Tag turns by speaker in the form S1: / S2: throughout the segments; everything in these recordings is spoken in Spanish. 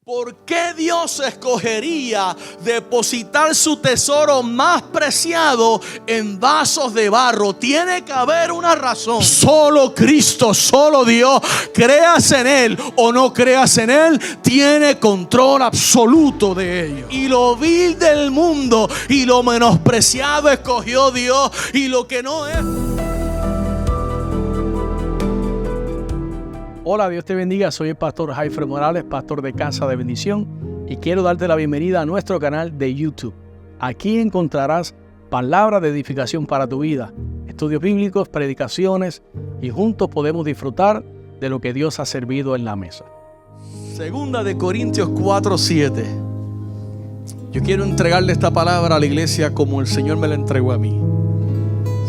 S1: ¿Por qué Dios escogería depositar su tesoro más preciado en vasos de barro? Tiene que haber una razón. Solo Cristo, solo Dios, creas en Él o no creas en Él, tiene control absoluto de ello. Y lo vil del mundo y lo menospreciado escogió Dios, y lo que no es.
S2: Hola, Dios te bendiga. Soy el pastor Jaifer Morales, pastor de Casa de Bendición, y quiero darte la bienvenida a nuestro canal de YouTube. Aquí encontrarás palabras de edificación para tu vida, estudios bíblicos, predicaciones, y juntos podemos disfrutar de lo que Dios ha servido en la mesa.
S1: Segunda de Corintios 4:7. Yo quiero entregarle esta palabra a la iglesia como el Señor me la entregó a mí,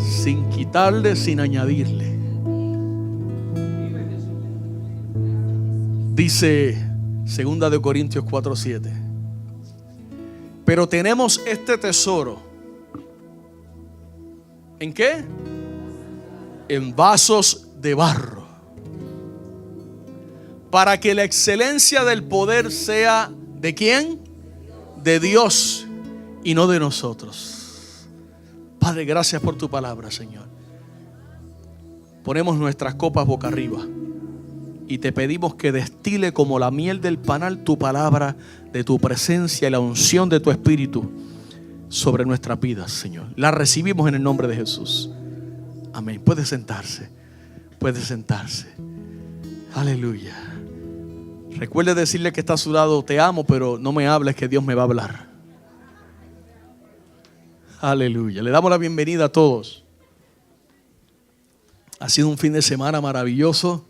S1: sin quitarle, sin añadirle. Dice Segunda de Corintios 4:7. Pero tenemos este tesoro. ¿En qué? En vasos de barro, para que la excelencia del poder sea ¿de quién? De Dios y no de nosotros. Padre, gracias por tu palabra, Señor. Ponemos nuestras copas boca arriba y te pedimos que destile como la miel del panal tu palabra, de tu presencia y la unción de tu espíritu sobre nuestras vidas, Señor. La recibimos en el nombre de Jesús. Amén. Puede sentarse. Puede sentarse. Aleluya. Recuerde decirle que está a su lado: te amo, pero no me hables, que Dios me va a hablar. Aleluya. Le damos la bienvenida a todos. Ha sido un fin de semana maravilloso.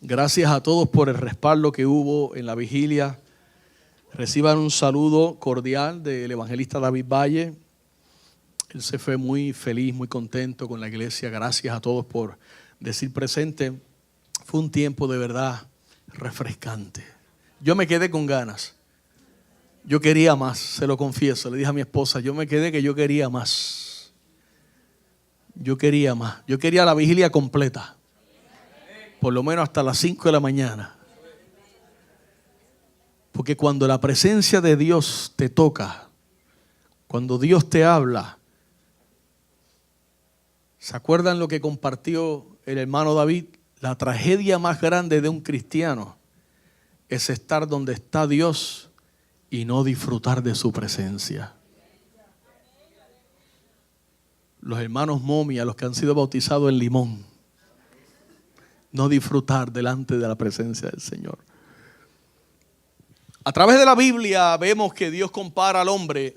S1: Gracias a todos por el respaldo que hubo en la vigilia. Reciban un saludo cordial del evangelista David Valle. Él se fue muy feliz, muy contento con la iglesia. Gracias a todos por decir presente. Fue un tiempo de verdad refrescante. Yo me quedé con ganas. Yo quería más, se lo confieso. Le dije a mi esposa, yo me quedé que yo quería más. Yo quería más. Yo quería la vigilia completa. Por lo menos hasta las 5 de la mañana. Porque cuando la presencia de Dios te toca, cuando Dios te habla, ¿se acuerdan lo que compartió el hermano David? La tragedia más grande de un cristiano es estar donde está Dios y no disfrutar de su presencia. Los hermanos momia, los que han sido bautizados en Limón, no disfrutar delante de la presencia del Señor. A través de la Biblia vemos que Dios compara al hombre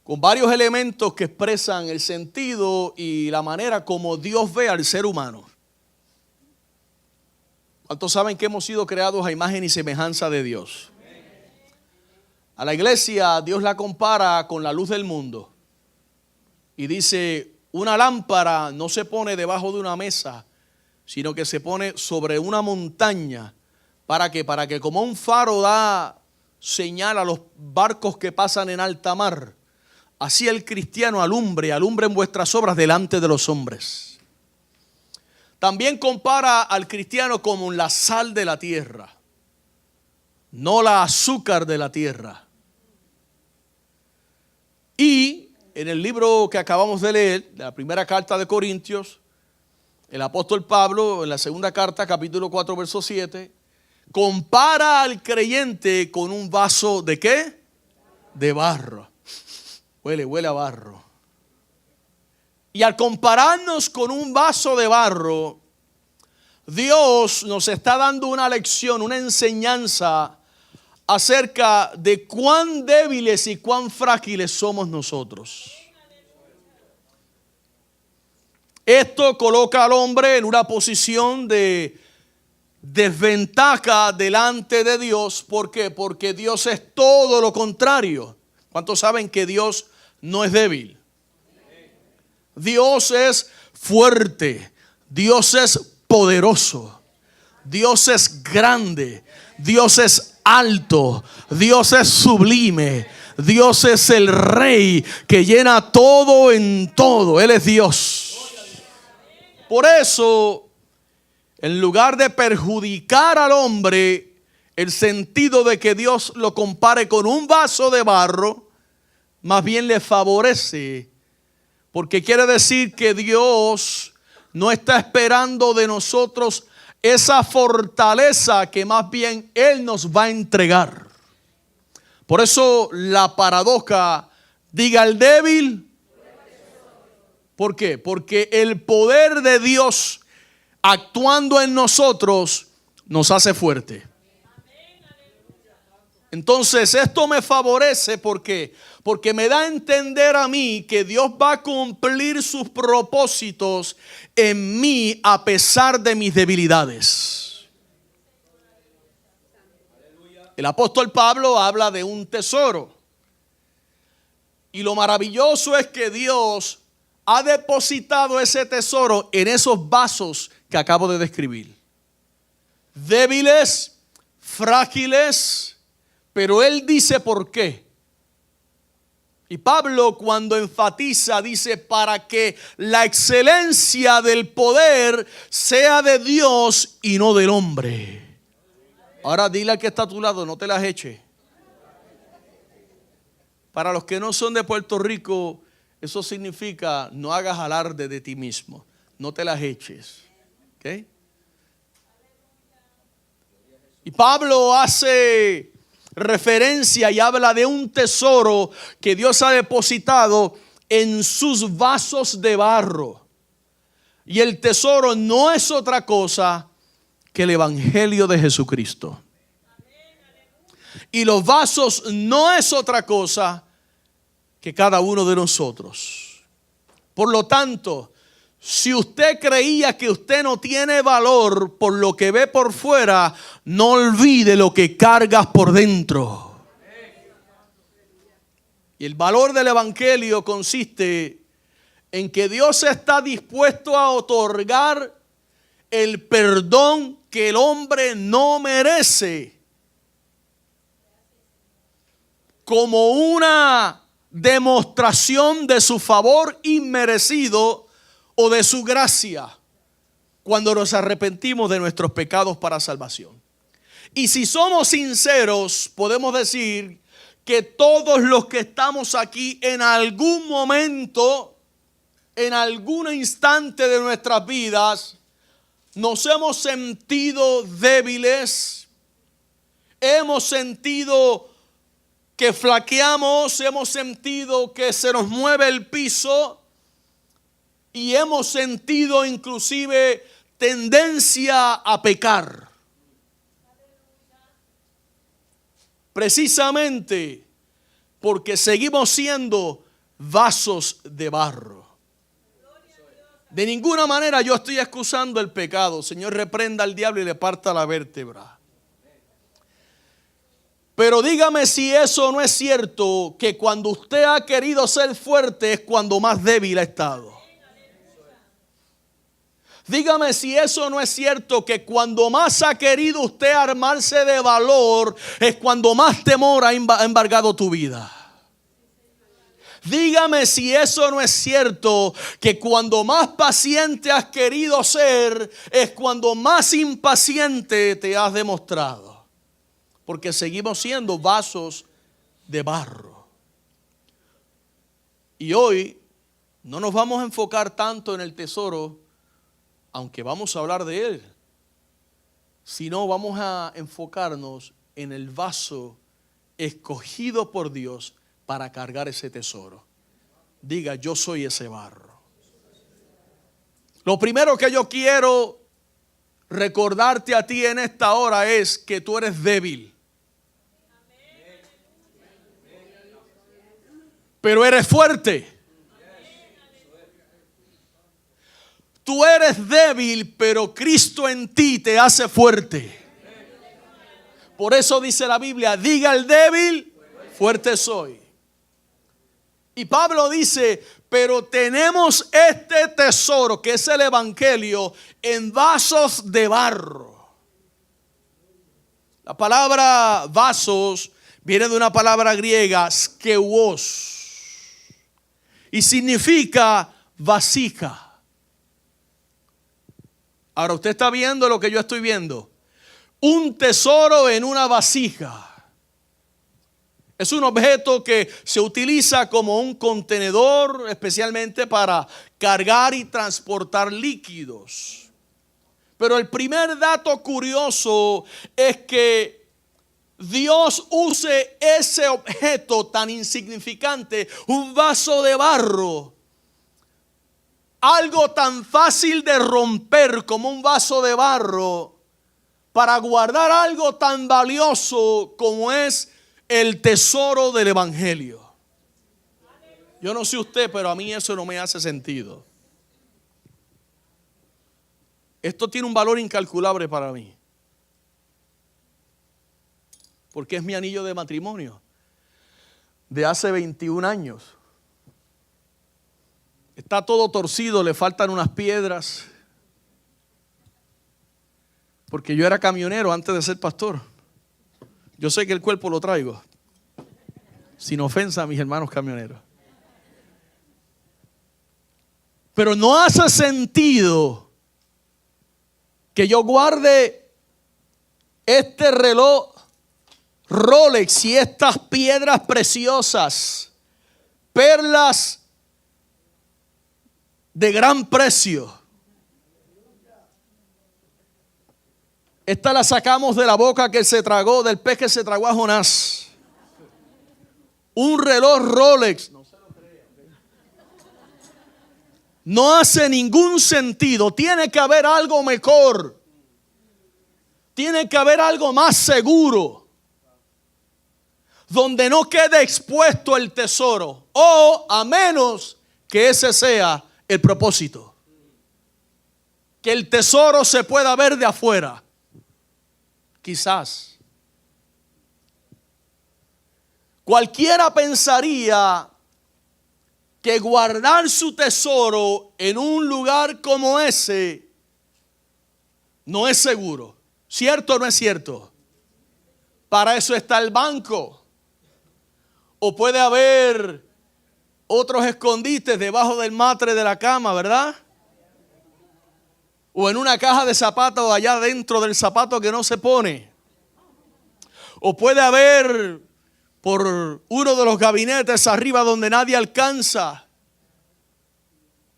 S1: con varios elementos que expresan el sentido y la manera como Dios ve al ser humano. ¿Cuántos saben que hemos sido creados a imagen y semejanza de Dios? A la iglesia Dios la compara con la luz del mundo y dice: una lámpara no se pone debajo de una mesa, sino que se pone sobre una montaña. ¿Para qué? Para que como un faro da señal a los barcos que pasan en alta mar, así el cristiano alumbre en vuestras obras delante de los hombres. También compara al cristiano como la sal de la tierra, no la azúcar de la tierra. Y en el libro que acabamos de leer, la primera carta de Corintios, el apóstol Pablo, en la segunda carta, capítulo 4, verso 7, compara al creyente con un vaso ¿de qué? De barro. Huele a barro. Y al compararnos con un vaso de barro, Dios nos está dando una lección, una enseñanza acerca de cuán débiles y cuán frágiles somos nosotros. Esto coloca al hombre en una posición de desventaja delante de Dios. ¿Por qué? Porque Dios es todo lo contrario. ¿Cuántos saben que Dios no es débil? Dios es fuerte. Dios es poderoso. Dios es grande. Dios es alto. Dios es sublime. Dios es el Rey que llena todo en todo. Él es Dios. Por eso, en lugar de perjudicar al hombre, el sentido de que Dios lo compare con un vaso de barro, más bien le favorece, porque quiere decir que Dios no está esperando de nosotros esa fortaleza que más bien Él nos va a entregar. Por eso la paradoja, diga el débil. ¿Por qué? Porque el poder de Dios actuando en nosotros nos hace fuerte. Entonces esto me favorece, ¿por qué? Porque me da a entender a mí que Dios va a cumplir sus propósitos en mí a pesar de mis debilidades. El apóstol Pablo habla de un tesoro. Y lo maravilloso es que Dios ha depositado ese tesoro en esos vasos que acabo de describir. Débiles, frágiles, pero Él dice por qué. Y Pablo, cuando enfatiza, dice: para que la excelencia del poder sea de Dios y no del hombre. Ahora dile al que está a tu lado, no te las eches. Para los que no son de Puerto Rico, eso significa: no hagas alarde de ti mismo, no te las eches. ¿Okay? Y Pablo hace referencia y habla de un tesoro que Dios ha depositado en sus vasos de barro. Y el tesoro no es otra cosa que el Evangelio de Jesucristo. Y los vasos no es otra cosa que cada uno de nosotros. Por lo tanto, si usted creía que usted no tiene valor por lo que ve por fuera, no olvide lo que cargas por dentro. Y el valor del Evangelio consiste en que Dios está dispuesto a otorgar el perdón que el hombre no merece, como una demostración de su favor inmerecido o de su gracia, cuando nos arrepentimos de nuestros pecados para salvación. Y si somos sinceros, podemos decir que todos los que estamos aquí en algún momento, en algún instante de nuestras vidas, nos hemos sentido débiles, hemos sentido que flaqueamos, hemos sentido que se nos mueve el piso y hemos sentido inclusive tendencia a pecar. Precisamente porque seguimos siendo vasos de barro. De ninguna manera yo estoy excusando el pecado. Señor, reprenda al diablo y le parta la vértebra. Pero dígame si eso no es cierto, que cuando usted ha querido ser fuerte es cuando más débil ha estado. Dígame si eso no es cierto, que cuando más ha querido usted armarse de valor es cuando más temor ha embargado tu vida. Dígame si eso no es cierto, que cuando más paciente has querido ser es cuando más impaciente te has demostrado. Porque seguimos siendo vasos de barro. Y hoy no nos vamos a enfocar tanto en el tesoro, aunque vamos a hablar de él, sino vamos a enfocarnos en el vaso escogido por Dios para cargar ese tesoro. Diga: yo soy ese barro. Lo primero que yo quiero recordarte a ti en esta hora es que tú eres débil. Pero eres fuerte. Tú eres débil, pero Cristo en ti te hace fuerte. Por eso dice la Biblia: diga el débil, fuerte soy. Y Pablo dice: pero tenemos este tesoro, que es el Evangelio, en vasos de barro. La palabra vasos viene de una palabra griega, skeuos, y significa vasija. Ahora usted está viendo lo que yo estoy viendo. un tesoro en una vasija. Es un objeto que se utiliza como un contenedor, especialmente para cargar y transportar líquidos. Pero el primer dato curioso es que Dios use ese objeto tan insignificante, un vaso de barro, algo tan fácil de romper como un vaso de barro, para guardar algo tan valioso como es el tesoro del Evangelio. Yo no sé usted, pero a mí eso no me hace sentido. Esto tiene un valor incalculable para mí, porque es mi anillo de matrimonio de hace 21 años. Está todo torcido, le faltan unas piedras, porque yo era camionero antes de ser pastor. Yo sé que el cuerpo lo traigo, sin ofensa a mis hermanos camioneros. Pero no hace sentido que yo guarde este reloj Rolex y estas piedras preciosas, perlas de gran precio. Esta la sacamos de la boca que se tragó, del pez que se tragó a Jonás. Un reloj Rolex. No hace ningún sentido. Tiene que haber algo mejor. Tiene que haber algo más seguro, donde no quede expuesto el tesoro. O a menos que ese sea el propósito, que el tesoro se pueda ver de afuera. Quizás. Cualquiera pensaría que guardar su tesoro en un lugar como ese no es seguro. ¿Cierto o no es cierto? Para eso está el banco. O puede haber otros escondites debajo del matre de la cama, ¿verdad? O en una caja de zapatos allá dentro del zapato que no se pone. O puede haber por uno de los gabinetes arriba donde nadie alcanza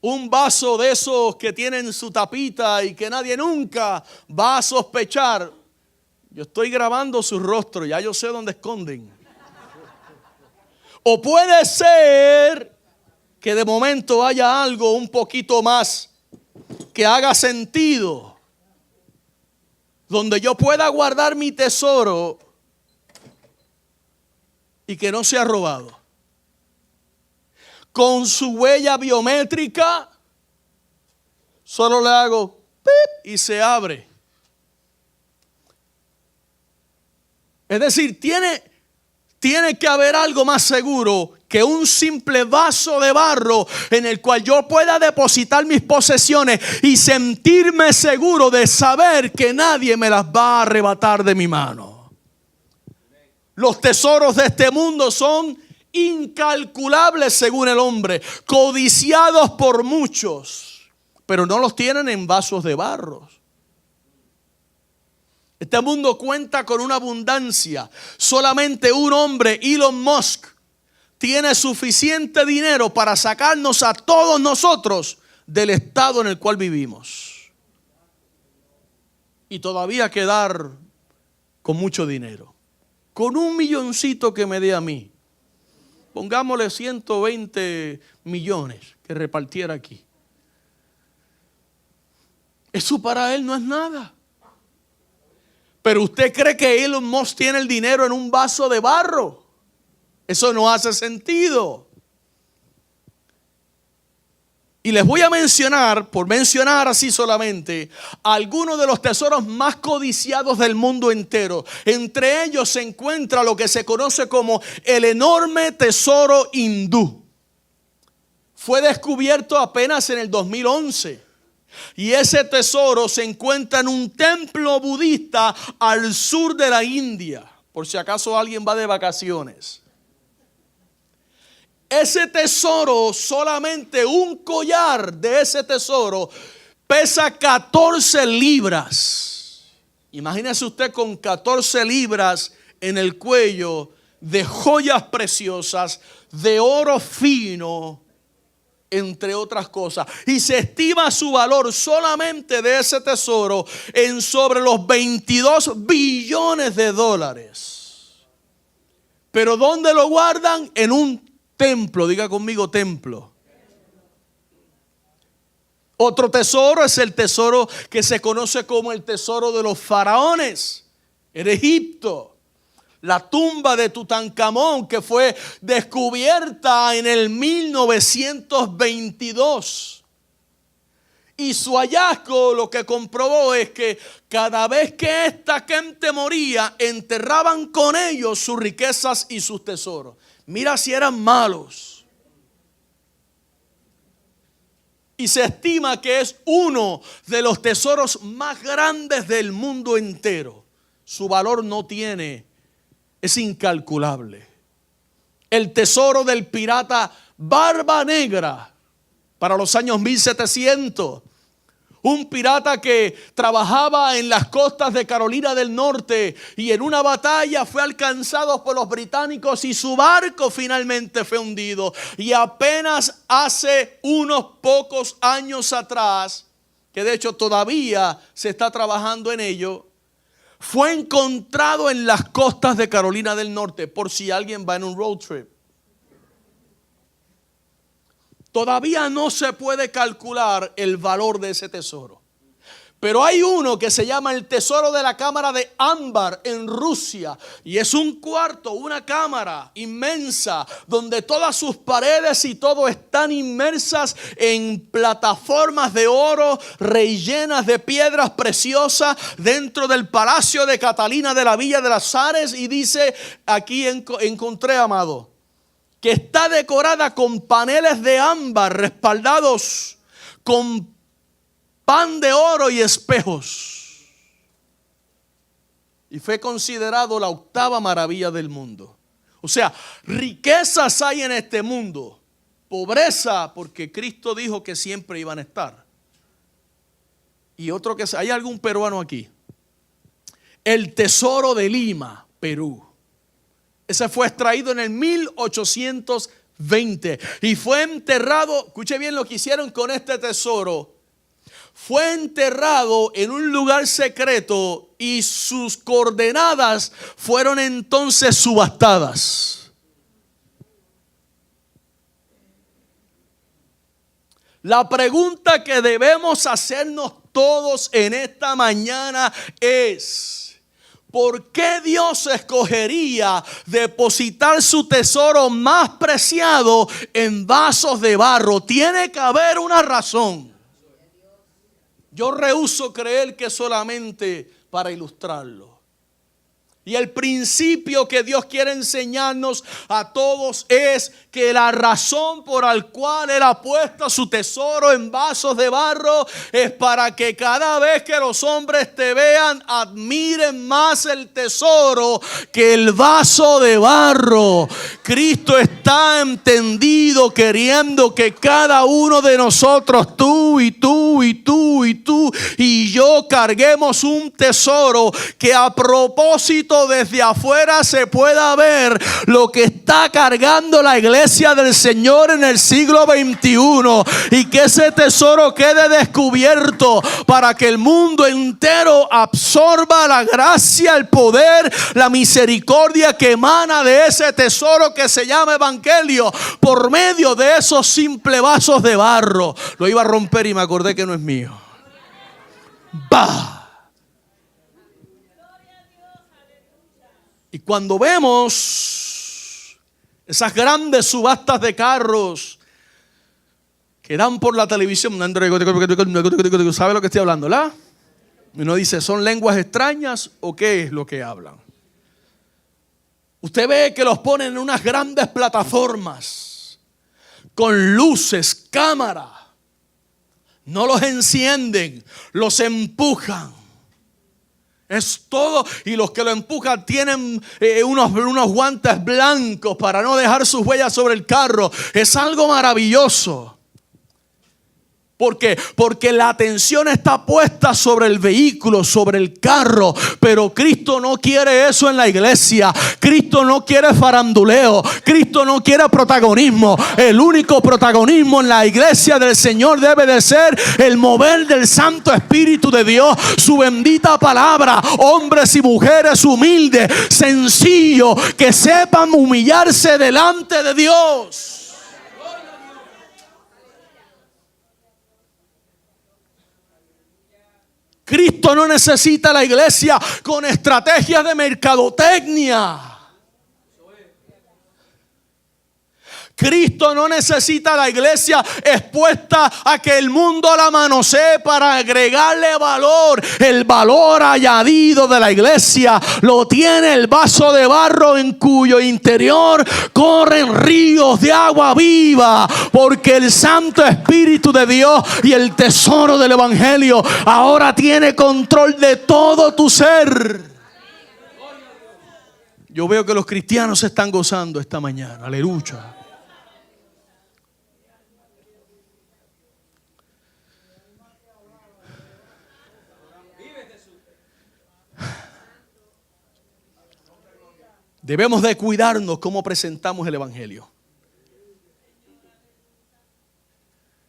S1: un vaso de esos que tienen su tapita y que nadie nunca va a sospechar. Yo estoy grabando su rostro, ya yo sé dónde esconden. O puede ser que de momento haya algo un poquito más que haga sentido, donde yo pueda guardar mi tesoro y que no sea robado. Con su huella biométrica, solo le hago pip y se abre. Es decir, tiene que haber algo más seguro que un simple vaso de barro en el cual yo pueda depositar mis posesiones y sentirme seguro de saber que nadie me las va a arrebatar de mi mano. Los tesoros de este mundo son incalculables según el hombre, codiciados por muchos, pero no los tienen en vasos de barro. Este mundo cuenta con una abundancia. Solamente un hombre, Elon Musk, tiene suficiente dinero para sacarnos a todos nosotros del estado en el cual vivimos. Y todavía quedar con mucho dinero. Con $1 milloncito que me dé a mí. Pongámosle 120 millones que repartiera aquí. Eso para él no es nada. Pero usted cree que Elon Musk tiene el dinero en un vaso de barro. Eso no hace sentido. Y les voy a mencionar, por mencionar así solamente, algunos de los tesoros más codiciados del mundo entero. Entre ellos se encuentra lo que se conoce como el enorme tesoro hindú. Fue descubierto apenas en el 2011. Y ese tesoro se encuentra en un templo budista al sur de la India. Por si acaso alguien va de vacaciones. Ese tesoro, solamente un collar de ese tesoro pesa 14 libras. Imagínese usted con 14 libras en el cuello de joyas preciosas, de oro fino, entre otras cosas. Y se estima su valor solamente de ese tesoro en sobre los 22 billones de dólares. Pero ¿dónde lo guardan? En un templo. Diga conmigo, templo. Otro tesoro es el tesoro que se conoce como el tesoro de los faraones en Egipto. La tumba de Tutankamón, que fue descubierta en el 1922. Y su hallazgo lo que comprobó es que cada vez que esta gente moría, enterraban con ellos sus riquezas y sus tesoros. Mira si eran malos. Y se estima que es uno de los tesoros más grandes del mundo entero. Su valor es incalculable. El tesoro del pirata Barba Negra para los años 1700. Un pirata que trabajaba en las costas de Carolina del Norte y en una batalla fue alcanzado por los británicos y su barco finalmente fue hundido. Y apenas hace unos pocos años atrás, que de hecho todavía se está trabajando en ello, fue encontrado en las costas de Carolina del Norte, por si alguien va en un road trip. Todavía no se puede calcular el valor de ese tesoro. Pero hay uno que se llama el tesoro de la cámara de Ámbar en Rusia. Y es un cuarto, una cámara inmensa, donde todas sus paredes y todo están inmersas en plataformas de oro rellenas de piedras preciosas dentro del palacio de Catalina de la Villa de las Ares. Y dice, aquí encontré, amado, que está decorada con paneles de ámbar respaldados con pan de oro y espejos. Y fue considerado la 8ª maravilla del mundo. O sea, riquezas hay en este mundo, pobreza porque Cristo dijo que siempre iban a estar. Y otro que hay algún peruano aquí. El tesoro de Lima, Perú. Ese fue extraído en el 1820 y fue enterrado, escuche bien lo que hicieron con este tesoro. Fue enterrado en un lugar secreto y sus coordenadas fueron entonces subastadas. La pregunta que debemos hacernos todos en esta mañana es: ¿por qué Dios escogería depositar su tesoro más preciado en vasos de barro? Tiene que haber una razón. Yo rehúso creer que solamente para ilustrarlo. Y el principio que Dios quiere enseñarnos a todos es que la razón por la cual Él ha puesto su tesoro en vasos de barro es para que cada vez que los hombres te vean, admiren más el tesoro que el vaso de barro. Cristo está entendido, queriendo que cada uno de nosotros, tú y tú y tú y tú y yo, carguemos un tesoro que a propósito desde afuera se pueda ver lo que está cargando la iglesia del Señor en el siglo XXI, y que ese tesoro quede descubierto para que el mundo entero absorba la gracia, el poder, la misericordia que emana de ese tesoro que se llama evangelio por medio de esos simples vasos de barro. Lo iba a romper y me acordé que no es mío. ¡Bah! Y cuando vemos esas grandes subastas de carros que dan por la televisión, ¿sabe lo que estoy hablando, verdad? Y uno dice, ¿son lenguas extrañas o qué es lo que hablan? Usted ve que los ponen en unas grandes plataformas con luces, cámara. No los encienden, los empujan. Es todo, y los que lo empujan tienen unos guantes blancos para no dejar sus huellas sobre el carro. Es algo maravilloso. ¿Por qué? Porque la atención está puesta sobre el vehículo, sobre el carro. Pero Cristo no quiere eso en la iglesia. Cristo no quiere faranduleo. Cristo no quiere protagonismo. El único protagonismo en la iglesia del Señor debe de ser el mover del Santo Espíritu de Dios. Su bendita palabra. Hombres y mujeres humildes, sencillos, que sepan humillarse delante de Dios. Cristo no necesita la iglesia con estrategias de mercadotecnia. Cristo no necesita la iglesia expuesta a que el mundo la manosee para agregarle valor. El valor añadido de la iglesia lo tiene el vaso de barro en cuyo interior corren ríos de agua viva. Porque el Santo Espíritu de Dios y el tesoro del Evangelio ahora tiene control de todo tu ser. Yo veo que los cristianos se están gozando esta mañana. Aleluya. Debemos de cuidarnos cómo presentamos el Evangelio.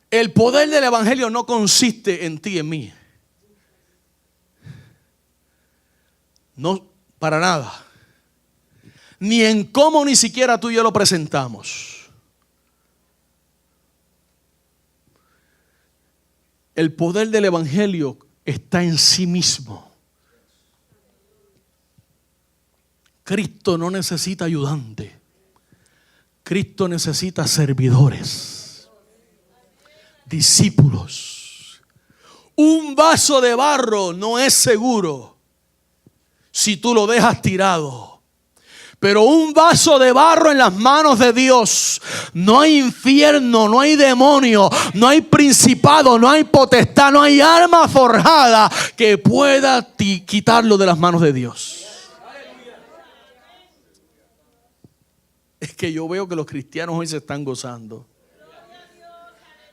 S1: El poder del Evangelio no consiste en ti y en mí. No, para nada. Ni en cómo ni siquiera tú y yo lo presentamos. El poder del Evangelio está en sí mismo. Cristo no necesita ayudante. Cristo necesita servidores, discípulos. Un vaso de barro no es seguro si tú lo dejas tirado. Pero un vaso de barro en las manos de Dios, no hay infierno, no hay demonio, no hay principado, no hay potestad, no hay arma forjada que pueda quitarlo de las manos de Dios. Es que yo veo que los cristianos hoy se están gozando.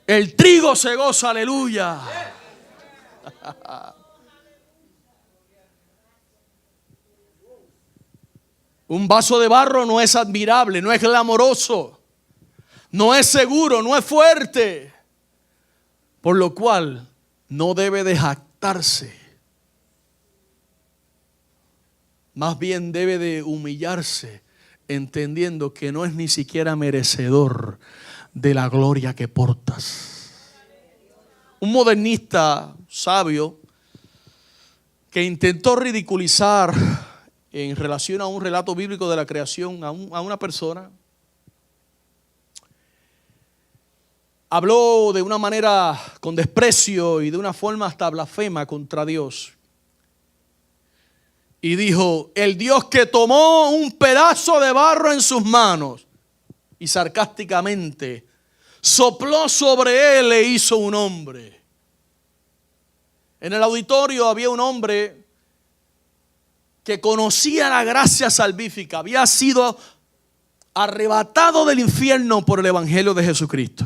S1: El trigo se goza, aleluya. Un vaso de barro no es admirable, no es glamoroso, no es seguro, no es fuerte. Por lo cual no debe de jactarse. Más bien debe de humillarse, entendiendo que no es ni siquiera merecedor de la gloria que portas. Un modernista sabio que intentó ridiculizar en relación a un relato bíblico de la creación a una persona, habló de una manera con desprecio y de una forma hasta blasfema contra Dios. Y dijo: el Dios que tomó un pedazo de barro en sus manos y sarcásticamente sopló sobre él e hizo un hombre. En el auditorio había un hombre que conocía la gracia salvífica, había sido arrebatado del infierno por el Evangelio de Jesucristo.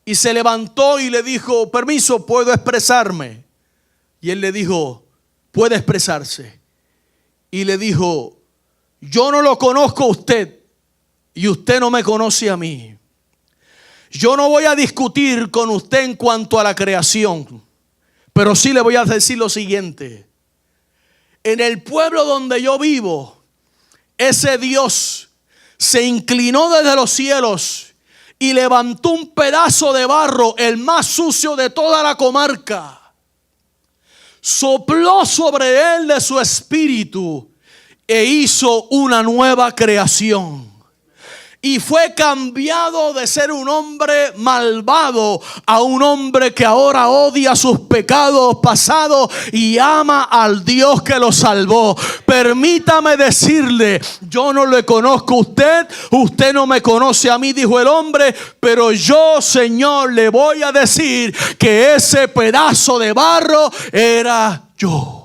S1: Y se levantó y le dijo: permiso, ¿puedo expresarme? Y él le dijo: puede expresarse. Y le dijo: yo no lo conozco a usted y usted no me conoce a mí. Yo no voy a discutir con usted en cuanto a la creación, pero sí le voy a decir lo siguiente. En el pueblo donde yo vivo, ese Dios se inclinó desde los cielos y levantó un pedazo de barro, el más sucio de toda la comarca. Sopló sobre él de su espíritu e hizo una nueva creación. Y fue cambiado de ser un hombre malvado a un hombre que ahora odia sus pecados pasados y ama al Dios que lo salvó. Permítame decirle: yo no le conozco a usted, usted no me conoce a mí, dijo el hombre, pero yo, Señor, le voy a decir que ese pedazo de barro era yo.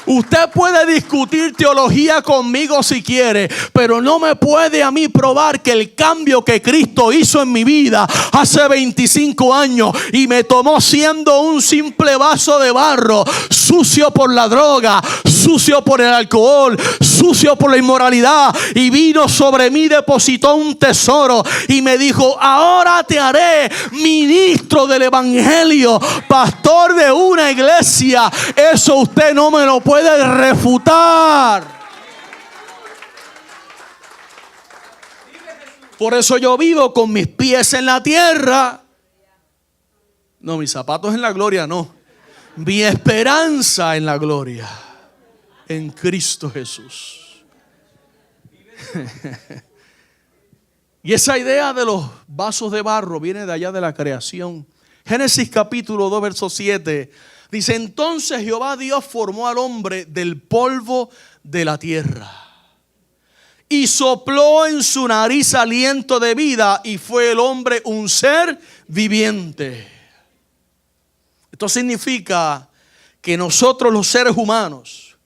S1: Usted puede discutir teología conmigo si quiere, pero no me puede a mí probar que el cambio que Cristo hizo en mi vida hace 25 años y me tomó siendo un simple vaso de barro, sucio por la droga, sucio por el alcohol, sucio por la inmoralidad, y vino sobre mí, depositó un tesoro y me dijo: ahora te haré ministro del evangelio, pastor de una iglesia. Eso usted no me lo puede refutar. Por eso yo vivo con mis pies en la tierra. No, mis zapatos en la gloria no. Mi esperanza en la gloria, en Cristo Jesús. Y esa idea de los vasos de barro viene de allá de la creación. Génesis capítulo 2 verso 7 dice: entonces Jehová Dios formó al hombre del polvo de la tierra y sopló en su nariz aliento de vida, y fue el hombre un ser viviente. Esto significa que nosotros, los seres humanos,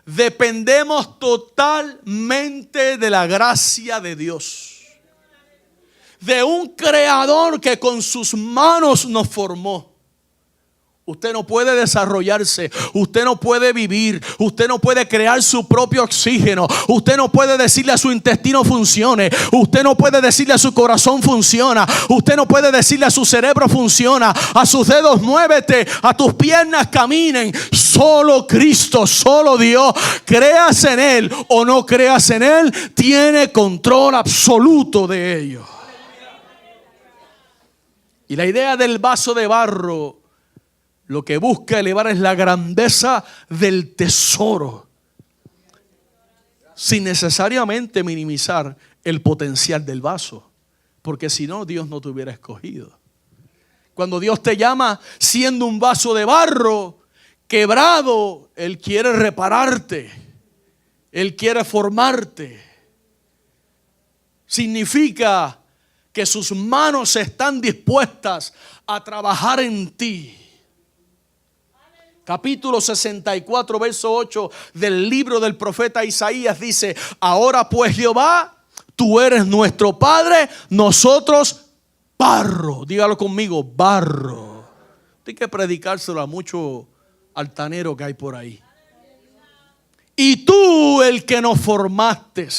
S1: dependemos totalmente de la gracia de Dios, de un creador que con sus manos nos formó. Usted no puede desarrollarse, usted no puede vivir, usted no puede crear su propio oxígeno, usted no puede decirle a su intestino funcione, usted no puede decirle a su corazón funciona, usted no puede decirle a su cerebro funciona, a sus dedos muévete, a tus piernas caminen. Solo Cristo, solo Dios, creas en Él o no creas en Él, tiene control absoluto de ello. Y la idea del vaso de barro lo que busca elevar es la grandeza del tesoro, sin necesariamente minimizar el potencial del vaso, porque si no, Dios no te hubiera escogido. Cuando Dios te llama siendo un vaso de barro quebrado, Él quiere repararte, Él quiere formarte. Significa que sus manos están dispuestas a trabajar en ti. Capítulo 64, verso 8 del libro del profeta Isaías dice: ahora pues, Jehová, tú eres nuestro Padre, nosotros barro. Dígalo conmigo, barro. Hay que predicárselo a mucho altanero que hay por ahí. Y tú el que nos formaste.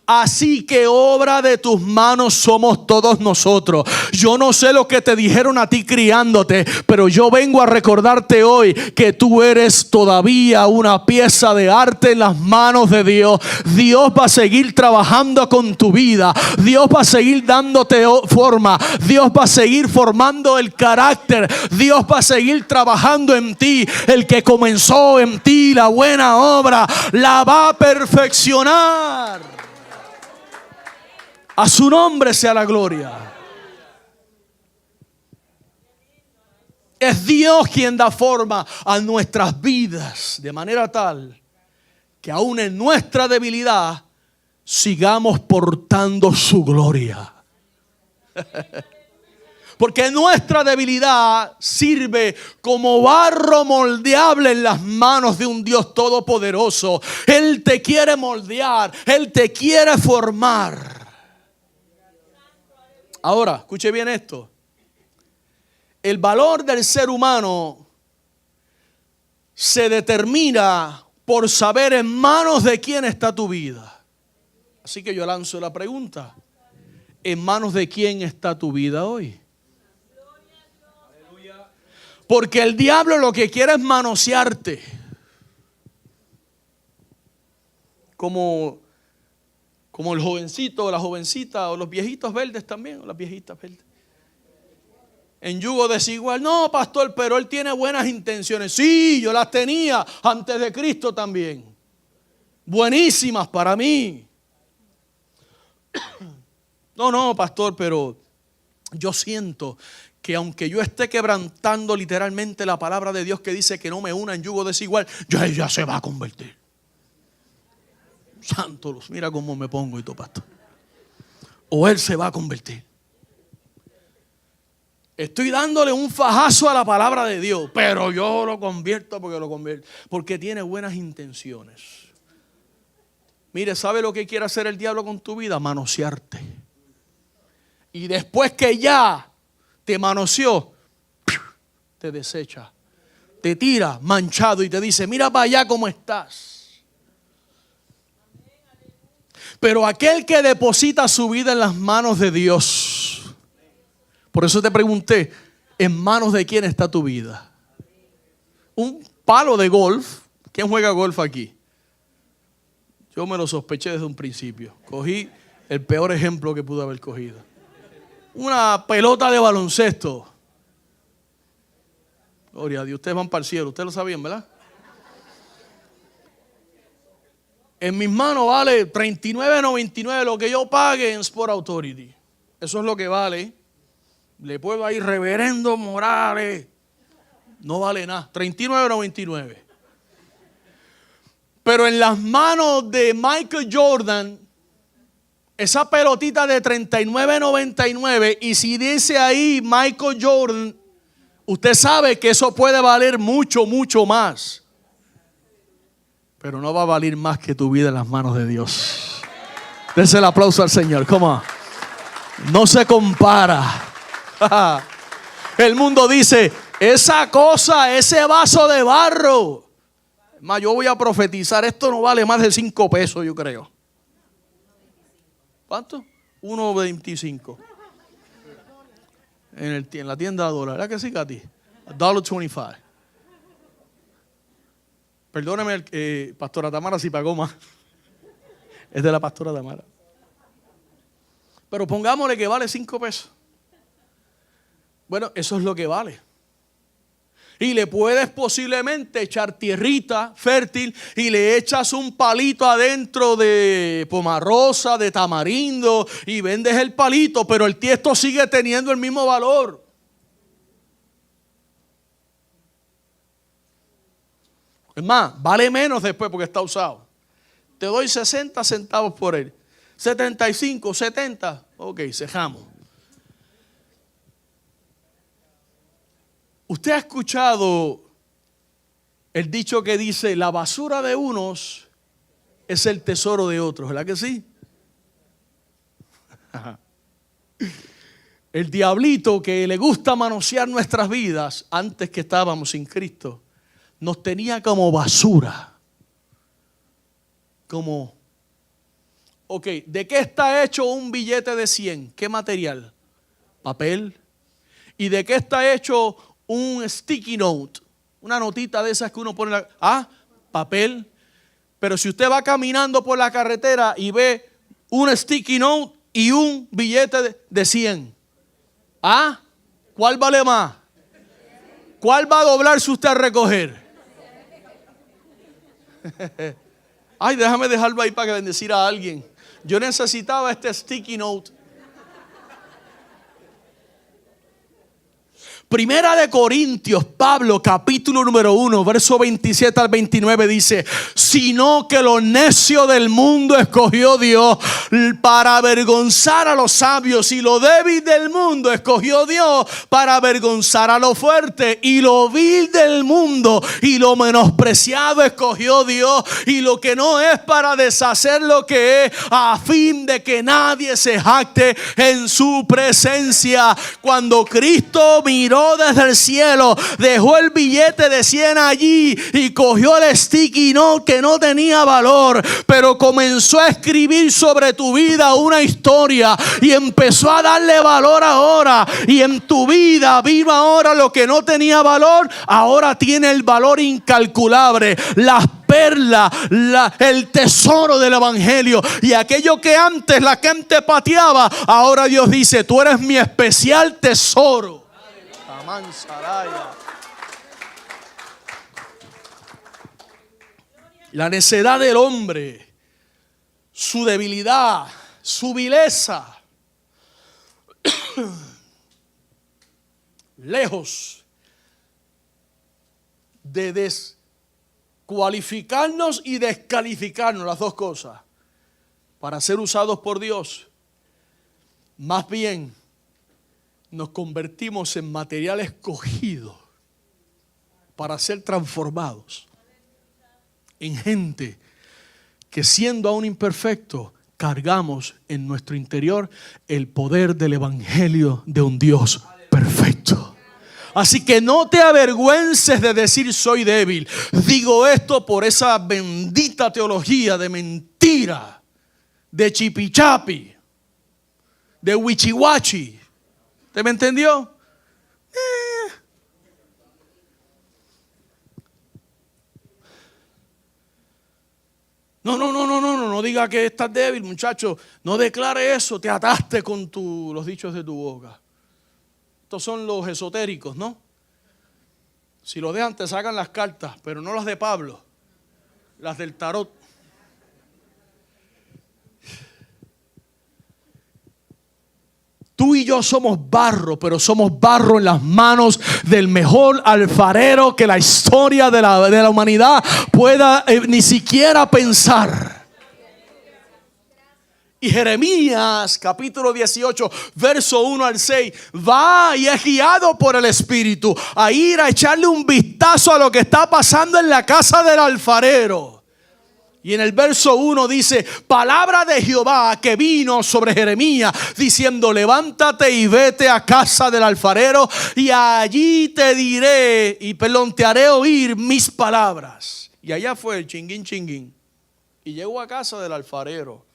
S1: Así que obra de tus manos somos todos nosotros. Yo no sé lo que te dijeron a ti criándote, pero yo vengo a recordarte hoy que tú eres todavía una pieza de arte en las manos de Dios. Dios va a seguir trabajando con tu vida. Dios va a seguir dándote forma. Dios va a seguir formando el carácter. Dios va a seguir trabajando en ti. El que comenzó en ti la buena obra la va a perfeccionar. A su nombre sea la gloria. Es Dios quien da forma a nuestras vidas de manera tal que aún en nuestra debilidad sigamos portando su gloria. Porque nuestra debilidad sirve como barro moldeable en las manos de un Dios todopoderoso. Él te quiere moldear, Él te quiere formar. Ahora, escuche bien esto. El valor del ser humano se determina por saber en manos de quién está tu vida. Así que yo lanzo la pregunta: ¿en manos de quién está tu vida hoy? Porque el diablo lo que quiere es manosearte. Como el jovencito o la jovencita o los viejitos verdes también, o las viejitas verdes. En yugo desigual. No, pastor, pero él tiene buenas intenciones. Sí, yo las tenía antes de Cristo también. Buenísimas para mí. No, pastor, pero yo siento que aunque yo esté quebrantando literalmente la palabra de Dios que dice que no me una en yugo desigual, ya se va a convertir. Santo Luz, mira cómo me pongo y todo, pastor. O él se va a convertir. Estoy dándole un fajazo a la palabra de Dios, pero yo lo convierto porque tiene buenas intenciones. Mire, ¿sabe lo que quiere hacer el diablo con tu vida? Manosearte. Y después que ya te manoseó, te desecha, te tira manchado y te dice, mira para allá cómo estás. Pero aquel que deposita su vida en las manos de Dios, por eso te pregunté, ¿en manos de quién está tu vida? Un palo de golf. ¿Quién juega golf aquí? Yo me lo sospeché desde un principio. Cogí el peor ejemplo que pude haber cogido. Una pelota de baloncesto. Gloria a Dios, ustedes van para el cielo. Ustedes lo sabían, ¿verdad? En mis manos vale $39.99 lo que yo pague en Sport Authority. Eso es lo que vale. Le puedo ir reverendo Morales. No vale nada. $39.99. Pero en las manos de Michael Jordan, esa pelotita de $39.99, y si dice ahí Michael Jordan, usted sabe que eso puede valer mucho, mucho más. Pero no va a valer más que tu vida en las manos de Dios. Dense el aplauso al Señor. Come on. No se compara. El mundo dice, esa cosa, ese vaso de barro. Más, yo voy a profetizar, esto no vale más de 5 pesos, yo creo. ¿Cuánto? 1.25. En la tienda de dólares. ¿Verdad que sí, Katy? $1.25. Perdóneme, pastora Tamara, si pagó más. Es de la pastora Tamara. Pero pongámosle que vale 5 pesos. Bueno, eso es lo que vale. Y le puedes posiblemente echar tierrita fértil y le echas un palito adentro de pomarrosa, de tamarindo y vendes el palito, pero el tiesto sigue teniendo el mismo valor. Es más, vale menos después porque está usado. Te doy 60 centavos por él. 75, 70. Ok, cejamos. Usted ha escuchado el dicho que dice, la basura de unos es el tesoro de otros, ¿verdad que sí? El diablito que le gusta manosear nuestras vidas antes que estábamos sin Cristo, nos tenía como basura. Como, ok, ¿de qué está hecho un billete de 100? ¿Qué material? Papel. ¿Y de qué está hecho un sticky note? Una notita de esas que uno pone papel. Pero si usted va caminando por la carretera y ve un sticky note y un billete de 100, ¿cuál vale más? ¿Cuál va a doblarse usted a recoger? Ay, déjame dejarlo ahí para bendecir a alguien. Yo necesitaba este sticky note. Primera de Corintios, Pablo, capítulo número 1, verso 27 al 29 dice, sino que lo necio del mundo escogió Dios para avergonzar a los sabios, y lo débil del mundo escogió Dios para avergonzar a lo fuerte, y lo vil del mundo y lo menospreciado escogió Dios, y lo que no es para deshacer lo que es, a fin de que nadie se jacte en su presencia. Cuando Cristo miró desde el cielo, dejó el billete de 100 allí y cogió el sticky note que no tenía valor, pero comenzó a escribir sobre tu vida una historia y empezó a darle valor ahora. Y en tu vida vino ahora lo que no tenía valor, ahora tiene el valor incalculable. Las perla, el tesoro del evangelio, y aquello que antes la gente pateaba, ahora Dios dice, tú eres mi especial tesoro. La necedad del hombre, su debilidad, su vileza, lejos de descualificarnos y descalificarnos, las dos cosas, para ser usados por Dios, más bien nos convertimos en material escogido para ser transformados en gente que, siendo aún imperfecto, cargamos en nuestro interior el poder del evangelio de un Dios perfecto. Así que no te avergüences de decir soy débil. Digo esto por esa bendita teología de mentira, de chipichapi, de wichiwachi. ¿Usted me entendió? No diga que estás débil, muchacho. No declare eso, te ataste con los dichos de tu boca. Estos son los esotéricos, ¿no? Si lo dejan te sacan las cartas, pero no las de Pablo, las del tarot. Tú y yo somos barro, pero somos barro en las manos del mejor alfarero que la historia de la humanidad pueda ni siquiera pensar. Y Jeremías capítulo 18 verso 1 al 6 va y es guiado por el Espíritu a ir a echarle un vistazo a lo que está pasando en la casa del alfarero. Y en el verso 1 dice: palabra de Jehová que vino sobre Jeremías, diciendo: levántate y vete a casa del alfarero, y allí te haré oír mis palabras. Y allá fue el chinguín. Y llegó a casa del alfarero.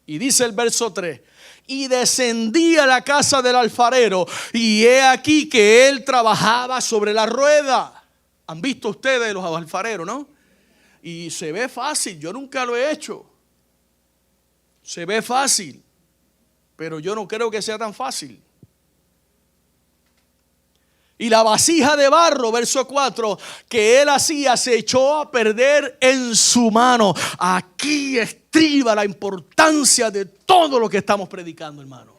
S1: Y dice el verso 3: y descendí a la casa del alfarero, y he aquí que él trabajaba sobre la rueda. ¿Han visto ustedes los alfareros, no? Y se ve fácil, yo nunca lo he hecho. Se ve fácil, pero yo no creo que sea tan fácil. Y la vasija de barro, verso 4, que él hacía, se echó a perder en su mano. Aquí estriba la importancia de todo lo que estamos predicando, hermano.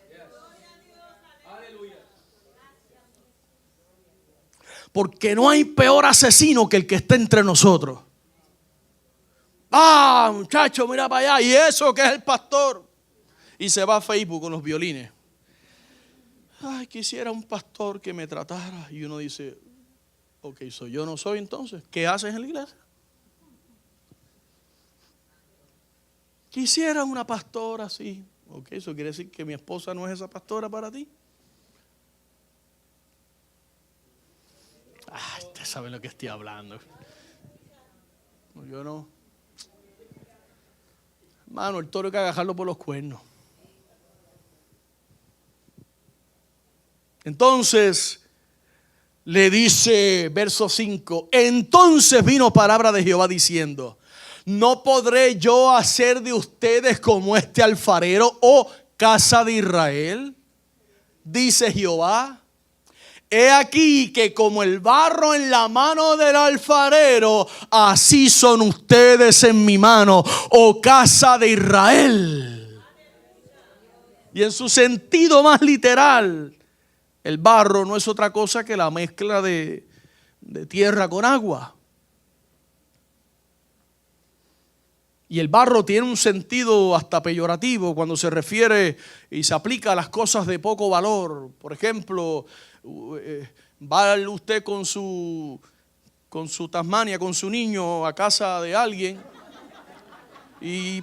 S1: Porque no hay peor asesino que el que está entre nosotros. Ah, muchacho, mira para allá. Y eso que es el pastor. Y se va a Facebook con los violines. Ay, quisiera un pastor que me tratara. Y uno dice: ok, yo no soy entonces. ¿Qué haces en la iglesia? Quisiera una pastora así. Ok, eso quiere decir que mi esposa no es esa pastora para ti. Ay, ustedes saben lo que estoy hablando. Yo no. Hermano, el toro hay que agajarlo por los cuernos. Entonces le dice, verso 5: entonces vino palabra de Jehová diciendo: ¿no podré yo hacer de ustedes como este alfarero, oh casa de Israel? Dice Jehová: he aquí que como el barro en la mano del alfarero, así son ustedes en mi mano, oh casa de Israel. Y en su sentido más literal, el barro no es otra cosa que la mezcla de tierra con agua. Y el barro tiene un sentido hasta peyorativo cuando se refiere y se aplica a las cosas de poco valor. Por ejemplo, va usted con su Tasmania, con su niño a casa de alguien y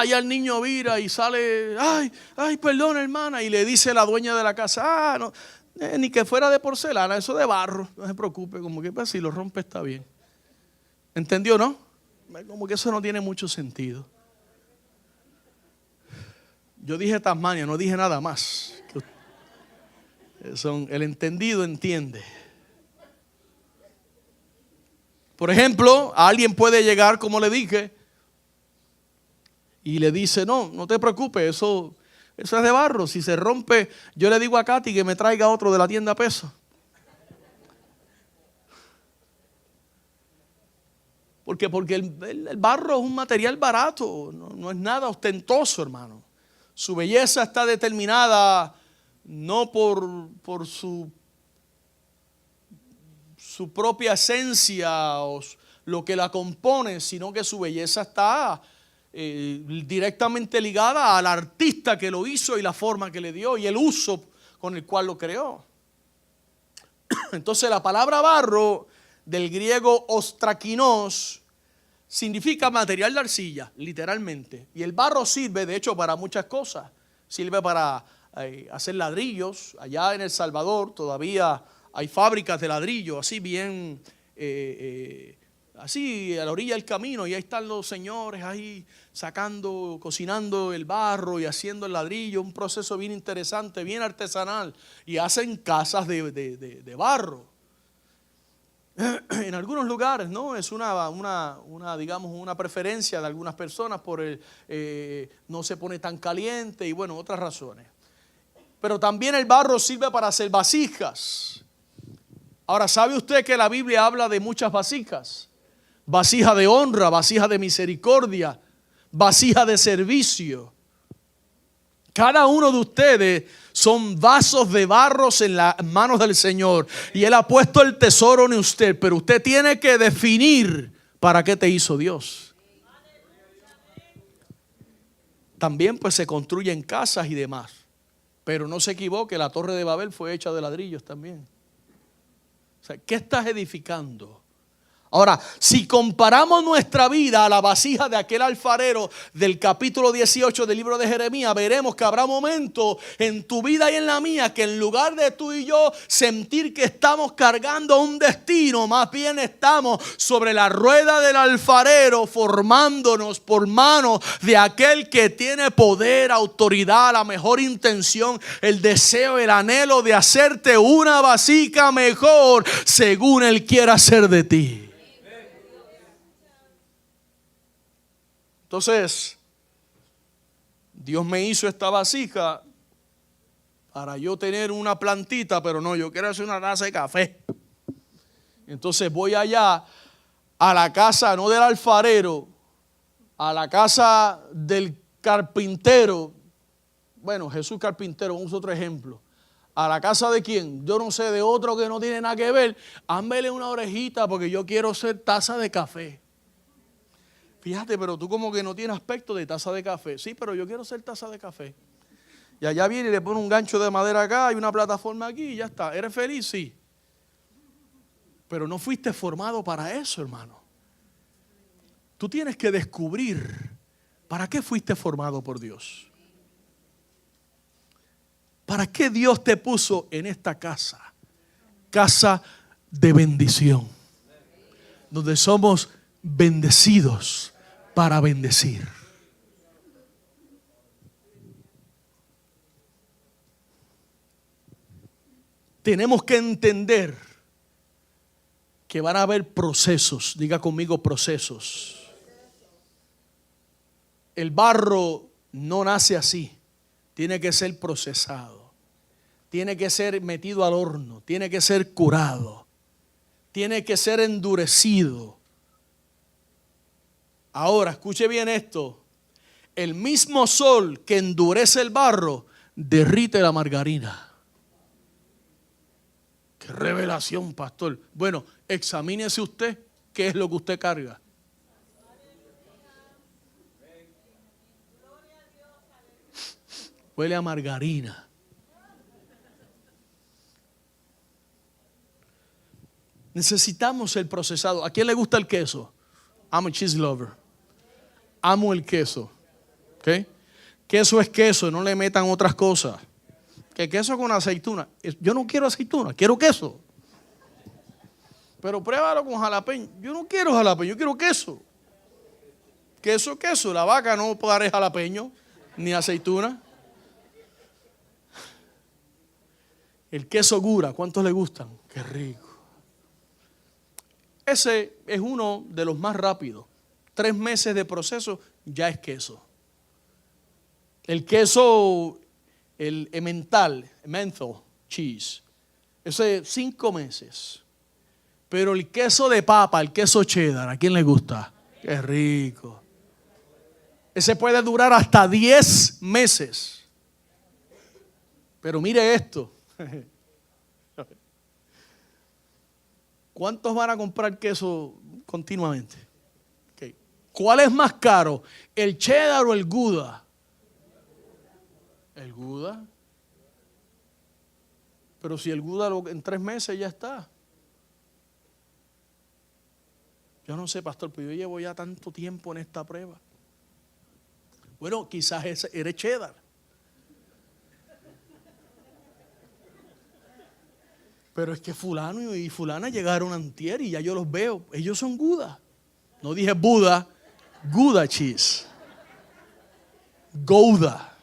S1: ya el niño vira y sale: ay, perdón, hermana. Y le dice la dueña de la casa: no, ni que fuera de porcelana, eso de barro, no se preocupe, como que pues, si lo rompe está bien. ¿Entendió, no? Como que eso no tiene mucho sentido. Yo dije Tasmania, no dije nada más. El entendido entiende. Por ejemplo, alguien puede llegar, como le dije, y le dice: no te preocupes, eso es de barro. Si se rompe, yo le digo a Katy que me traiga otro de la tienda Peso. Porque el barro es un material barato, no es nada ostentoso, hermano. Su belleza está determinada no por su propia esencia o lo que la compone, sino que su belleza está directamente ligada al artista que lo hizo y la forma que le dio y el uso con el cual lo creó. Entonces la palabra barro del griego ostrakinos significa material de arcilla, literalmente. Y el barro sirve, de hecho, para muchas cosas. Sirve para hacer ladrillos. Allá en El Salvador todavía hay fábricas de ladrillo, así bien, así a la orilla del camino. Y ahí están los señores ahí sacando, cocinando el barro y haciendo el ladrillo. Un proceso bien interesante, bien artesanal. Y hacen casas de barro. En algunos lugares, ¿no? Es digamos, una preferencia de algunas personas por no se pone tan caliente y bueno, otras razones. Pero también el barro sirve para hacer vasijas. Ahora, ¿sabe usted que la Biblia habla de muchas vasijas? Vasija de honra, vasija de misericordia, vasija de servicio. Cada uno de ustedes son vasos de barros en las manos del Señor. Y Él ha puesto el tesoro en usted. Pero usted tiene que definir para qué te hizo Dios. También pues se construyen casas y demás. Pero no se equivoque, la Torre de Babel fue hecha de ladrillos también. O sea, ¿qué estás edificando? Ahora, si comparamos nuestra vida a la vasija de aquel alfarero del capítulo 18 del libro de Jeremías, veremos que habrá momentos en tu vida y en la mía que en lugar de tú y yo sentir que estamos cargando un destino, más bien estamos sobre la rueda del alfarero formándonos por manos de aquel que tiene poder, autoridad, la mejor intención, el deseo, el anhelo de hacerte una vasija mejor según Él quiera hacer de ti. Entonces, Dios me hizo esta vasija para yo tener una plantita, pero no, yo quiero hacer una taza de café. Entonces voy allá a la casa, no del alfarero, a la casa del carpintero. Bueno, Jesús carpintero, vamos a otro ejemplo. ¿A la casa de quién? Yo no sé, de otro que no tiene nada que ver. Hámele una orejita porque yo quiero ser taza de café. Fíjate, pero tú como que no tienes aspecto de taza de café. Sí, pero yo quiero ser taza de café. Y allá viene y le pone un gancho de madera acá y una plataforma aquí y ya está. ¿Eres feliz? Sí. Pero no fuiste formado para eso, hermano. Tú tienes que descubrir para qué fuiste formado por Dios. ¿Para qué Dios te puso en esta casa? Casa de bendición. Donde somos bendecidos para bendecir. Tenemos que entender que van a haber procesos. Diga conmigo procesos. El barro no nace así. Tiene que ser procesado. Tiene que ser metido al horno. Tiene que ser curado. Tiene que ser endurecido. Ahora, escuche bien esto. El mismo sol que endurece el barro, derrite la margarina. ¡Qué revelación, pastor! Bueno, examínese usted qué es lo que usted carga. Huele a margarina. Necesitamos el procesado. ¿A quién le gusta el queso? I'm a cheese lover. Amo el queso. ¿Okay? Queso es queso, no le metan otras cosas. Que queso con aceituna. Yo no quiero aceituna, quiero queso. Pero pruébalo con jalapeño. Yo no quiero jalapeño, yo quiero queso. Queso. La vaca no puede dar jalapeño ni aceituna. El queso Gura, ¿cuántos le gustan? Qué rico. Ese es uno de los más rápidos. 3 meses de proceso, ya es queso. El queso, el emmental, menthol cheese, ese 5 meses. Pero el queso de papa, el queso cheddar, ¿a quién le gusta? Qué rico. Ese puede durar hasta 10 meses. Pero mire esto. ¿Cuántos van a comprar queso continuamente? ¿Cuál es más caro? ¿El cheddar o el Gouda? El Gouda. Pero si el Gouda en 3 meses ya está. Yo no sé, pastor, pero yo llevo ya tanto tiempo en esta prueba. Bueno, quizás eres cheddar. Pero es que fulano y fulana llegaron antier y ya yo los veo. Ellos son Gouda. No dije Buda, Gouda cheese. Gouda.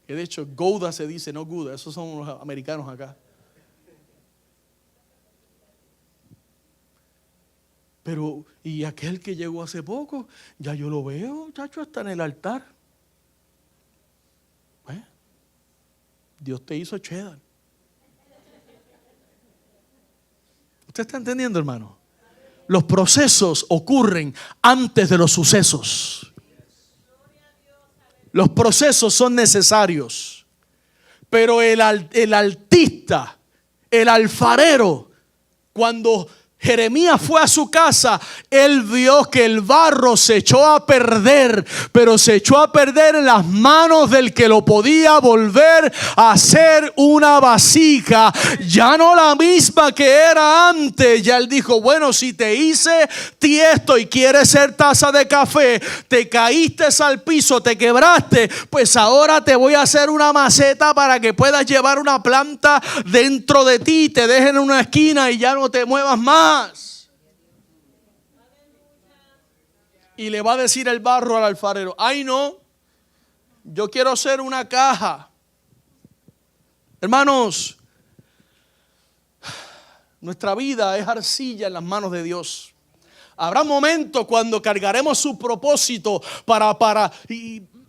S1: Que de hecho Gouda se dice, no Gouda. Esos son los americanos acá. Pero, y aquel que llegó hace poco, ya yo lo veo, chacho, hasta en el altar. Dios te hizo cheddar. ¿Usted está entendiendo, hermano? Los procesos ocurren antes de los sucesos. Los procesos son necesarios. Pero el artista, el alfarero, cuando Jeremías fue a su casa, él vio que el barro se echó a perder, pero se echó a perder en las manos del que lo podía volver a hacer una vasija, ya no la misma que era antes. Ya él dijo, bueno, si te hice tiesto y quieres ser taza de café, te caíste al piso, te quebraste, pues ahora te voy a hacer una maceta para que puedas llevar una planta dentro de ti, te dejen en una esquina y ya no te muevas más. Y le va a decir el barro al alfarero, ay no, yo quiero hacer una caja. Hermanos, nuestra vida es arcilla en las manos de Dios. Habrá momentos cuando cargaremos su propósito para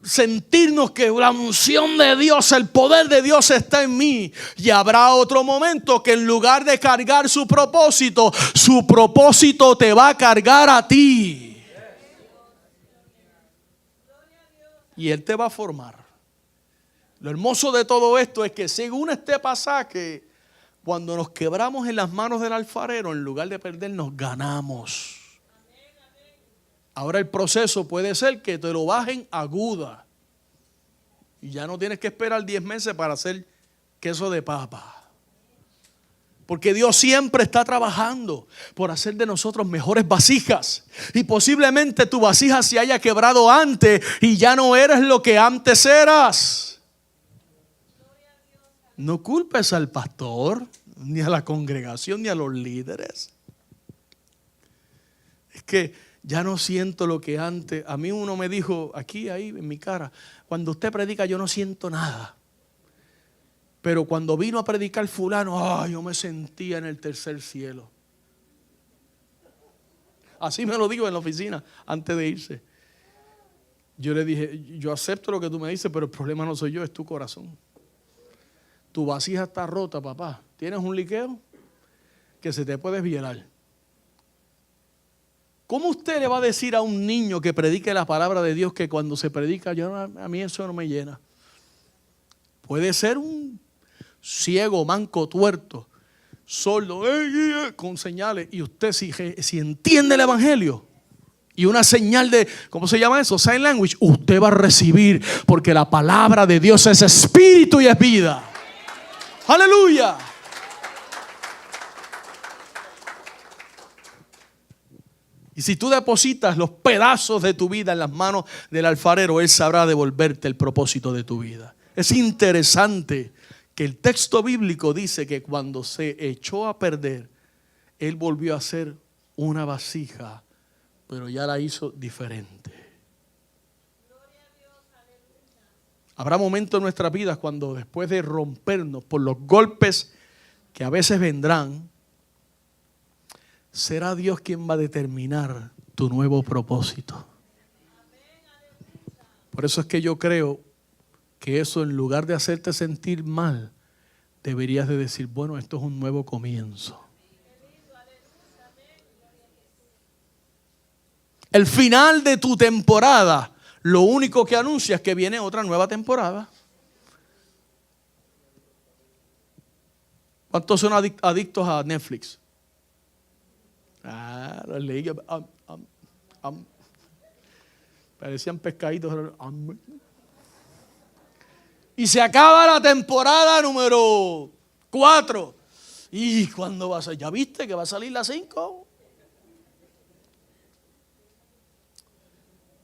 S1: sentirnos que la unción de Dios, el poder de Dios está en mí. Y habrá otro momento que en lugar de cargar su propósito te va a cargar a ti. Y Él te va a formar. Lo hermoso de todo esto es que según este pasaje, cuando nos quebramos en las manos del alfarero, en lugar de perdernos, ganamos. Ahora el proceso puede ser que te lo bajen a Gouda. Y ya no tienes que esperar 10 meses para hacer queso de papa. Porque Dios siempre está trabajando por hacer de nosotros mejores vasijas. Y posiblemente tu vasija se haya quebrado antes y ya no eres lo que antes eras. No culpes al pastor, ni a la congregación, ni a los líderes. Es que ya no siento lo que antes. A mí uno me dijo aquí, ahí en mi cara, cuando usted predica yo no siento nada. Pero cuando vino a predicar fulano, yo me sentía en el tercer cielo. Así me lo digo en la oficina antes de irse. Yo le dije, yo acepto lo que tú me dices, pero el problema no soy yo, es tu corazón. Tu vasija está rota, papá. Tienes un liqueo que se te puede desvielar. ¿Cómo usted le va a decir a un niño que predique la palabra de Dios que cuando se predica, a mí eso no me llena? Puede ser un ciego, manco, tuerto, sordo, con señales. Y usted si entiende el evangelio y una señal de, ¿cómo se llama eso? Sign language, usted va a recibir, porque la palabra de Dios es espíritu y es vida. Aleluya. Y si tú depositas los pedazos de tu vida en las manos del alfarero, Él sabrá devolverte el propósito de tu vida. Es interesante que el texto bíblico dice que cuando se echó a perder, Él volvió a hacer una vasija, pero ya la hizo diferente. Habrá momentos en nuestras vidas cuando después de rompernos por los golpes que a veces vendrán, será Dios quien va a determinar tu nuevo propósito. Por eso es que yo creo que eso, en lugar de hacerte sentir mal, deberías de decir, bueno, esto es un nuevo comienzo. El final de tu temporada, lo único que anuncia es que viene otra nueva temporada. ¿Cuántos son adictos a Netflix? Parecían pescaditos. Y se acaba la temporada número 4. ¿Y cuándo va a salir? ¿Ya viste que va a salir la 5?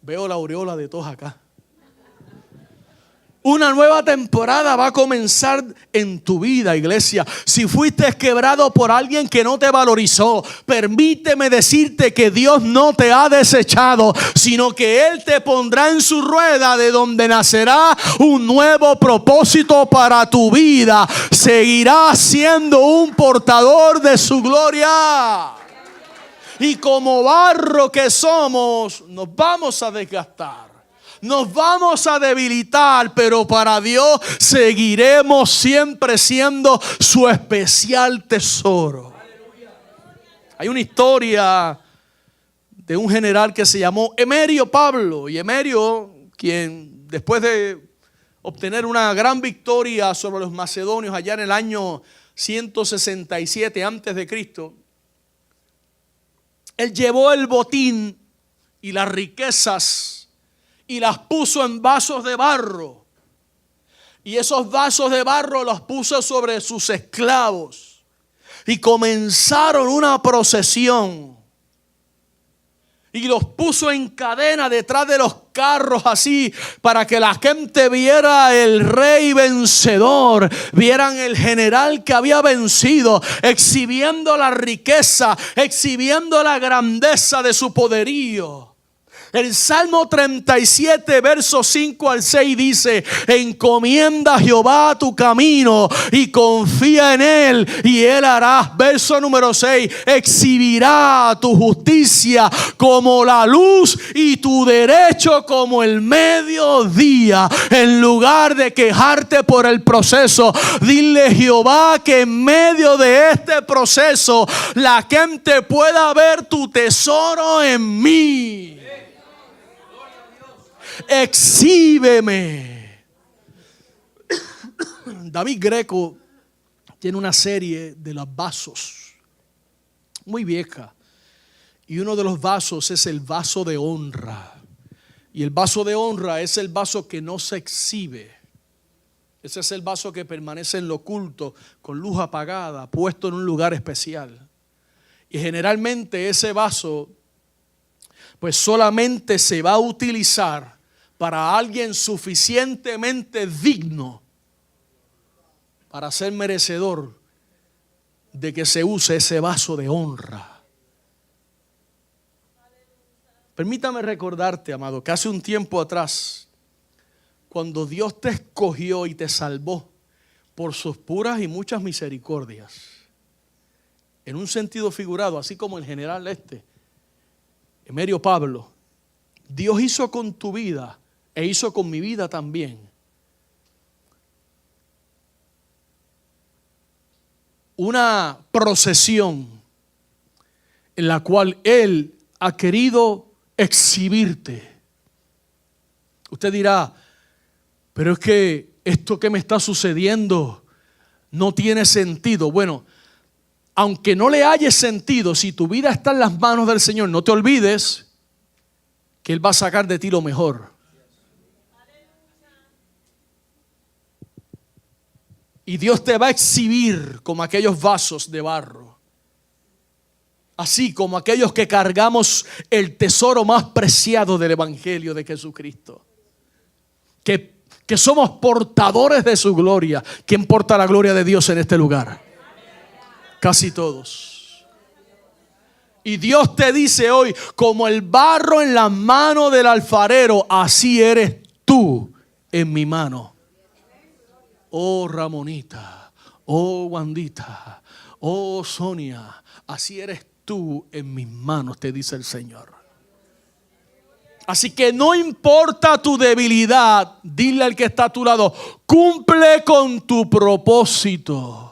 S1: Veo la aureola de todos acá. Una nueva temporada va a comenzar en tu vida, iglesia. Si fuiste quebrado por alguien que no te valorizó, permíteme decirte que Dios no te ha desechado, sino que Él te pondrá en su rueda, de donde nacerá un nuevo propósito para tu vida. Seguirás siendo un portador de su gloria. Y como barro que somos, nos vamos a desgastar. Nos vamos a debilitar, pero para Dios seguiremos siempre siendo su especial tesoro. Hay una historia de un general que se llamó Emerio Pablo. Y Emerio, quien después de obtener una gran victoria sobre los macedonios allá en el año 167 antes de Cristo, él llevó el botín y las riquezas y las puso en vasos de barro. Y esos vasos de barro los puso sobre sus esclavos. Y comenzaron una procesión. Y los puso en cadena detrás de los carros, así, para que la gente viera el rey vencedor, vieran el general que había vencido, exhibiendo la riqueza, exhibiendo la grandeza de su poderío. El Salmo 37, versos 5 al 6 dice: encomienda a Jehová tu camino y confía en Él y Él hará. Verso número 6: exhibirá tu justicia como la luz y tu derecho como el mediodía. En lugar de quejarte por el proceso, dile: Jehová, que en medio de este proceso la gente pueda ver tu tesoro en mí. Exhíbeme. David Greco tiene una serie de los vasos muy vieja, y uno de los vasos es el vaso de honra. Y el vaso de honra es el vaso que no se exhibe. Ese es el vaso que permanece en lo oculto, con luz apagada, puesto en un lugar especial. Y generalmente ese vaso pues solamente se va a utilizar para alguien suficientemente digno para ser merecedor de que se use ese vaso de honra. Permítame recordarte, amado, que hace un tiempo atrás, cuando Dios te escogió y te salvó por sus puras y muchas misericordias, en un sentido figurado, así como el general Emerio Pablo, Dios hizo con tu vida e hizo con mi vida también una procesión en la cual Él ha querido exhibirte. Usted dirá: pero es que esto que me está sucediendo no tiene sentido. Bueno, aunque no le haya sentido, si tu vida está en las manos del Señor, no te olvides que Él va a sacar de ti lo mejor. Y Dios te va a exhibir como aquellos vasos de barro, así como aquellos que cargamos el tesoro más preciado del Evangelio de Jesucristo, que somos portadores de su gloria. ¿Quién porta la gloria de Dios en este lugar? Casi todos. Y Dios te dice hoy: como el barro en la mano del alfarero, así eres tú en mi mano. Oh Ramonita, oh Wandita, oh Sonia, así eres tú en mis manos, te dice el Señor. Así que no importa tu debilidad, dile al que está a tu lado: cumple con tu propósito.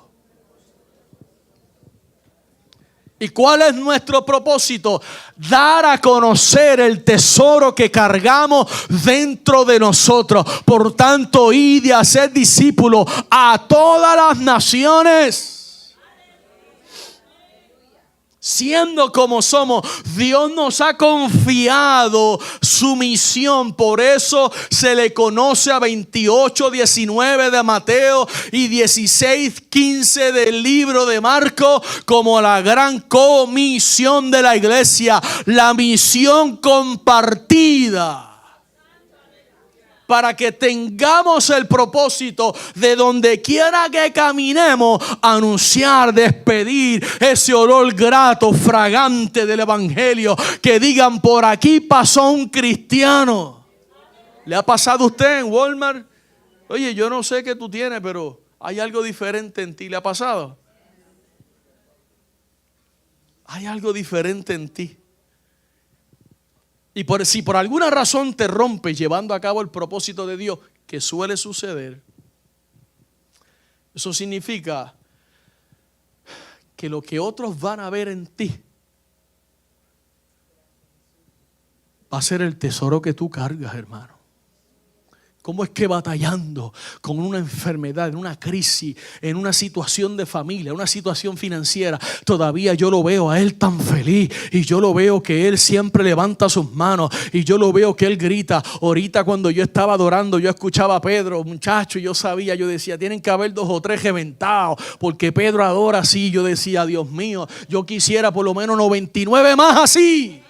S1: ¿Y cuál es nuestro propósito? Dar a conocer el tesoro que cargamos dentro de nosotros. Por tanto, id y haced discípulos a todas las naciones. Siendo como somos, Dios nos ha confiado su misión. Por eso se le conoce a 28:19 de Mateo y 16:15 del libro de Marcos como la gran comisión de la iglesia, la misión compartida. Para que tengamos el propósito de donde quiera que caminemos, anunciar, despedir ese olor grato, fragante del evangelio. Que digan, por aquí pasó un cristiano. ¿Le ha pasado a usted en Walmart? Oye, yo no sé qué tú tienes, pero hay algo diferente en ti. ¿Le ha pasado? Hay algo diferente en ti. Y si por alguna razón te rompes llevando a cabo el propósito de Dios, que suele suceder, eso significa que lo que otros van a ver en ti va a ser el tesoro que tú cargas, hermano. ¿Cómo es que batallando con una enfermedad, en una crisis, en una situación de familia, una situación financiera, todavía yo lo veo a él tan feliz, y yo lo veo que él siempre levanta sus manos, y yo lo veo que él grita? Ahorita cuando yo estaba adorando, yo escuchaba a Pedro, muchacho, yo sabía, yo decía, tienen que haber 2 o 3 reventados, porque Pedro adora así. Yo decía, Dios mío, yo quisiera por lo menos 99 más así.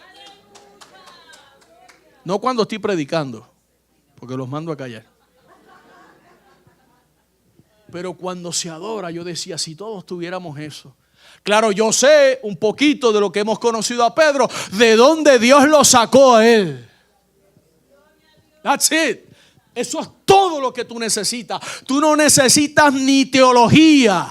S1: No cuando estoy predicando, porque los mando a callar. Pero cuando se adora, yo decía, si todos tuviéramos eso. Claro, yo sé un poquito de lo que hemos conocido a Pedro, de dónde Dios lo sacó a él. That's it. Eso es todo lo que tú necesitas. Tú no necesitas ni teología.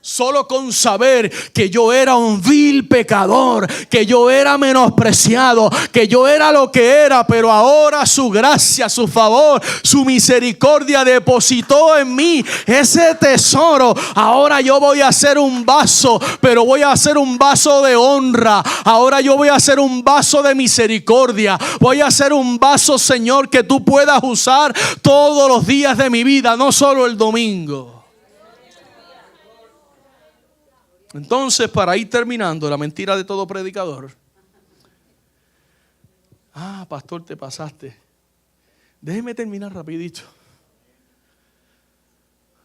S1: Solo con saber que yo era un vil pecador, que yo era menospreciado, que yo era lo que era, pero ahora su gracia, su favor, su misericordia depositó en mí ese tesoro. Ahora yo voy a hacer un vaso, pero voy a hacer un vaso de honra. Ahora yo voy a hacer un vaso de misericordia. Voy a hacer un vaso, Señor, que tú puedas usar todos los días de mi vida, no solo el domingo. Entonces, para ir terminando, la mentira de todo predicador. Pastor, te pasaste. Déjeme terminar rapidito.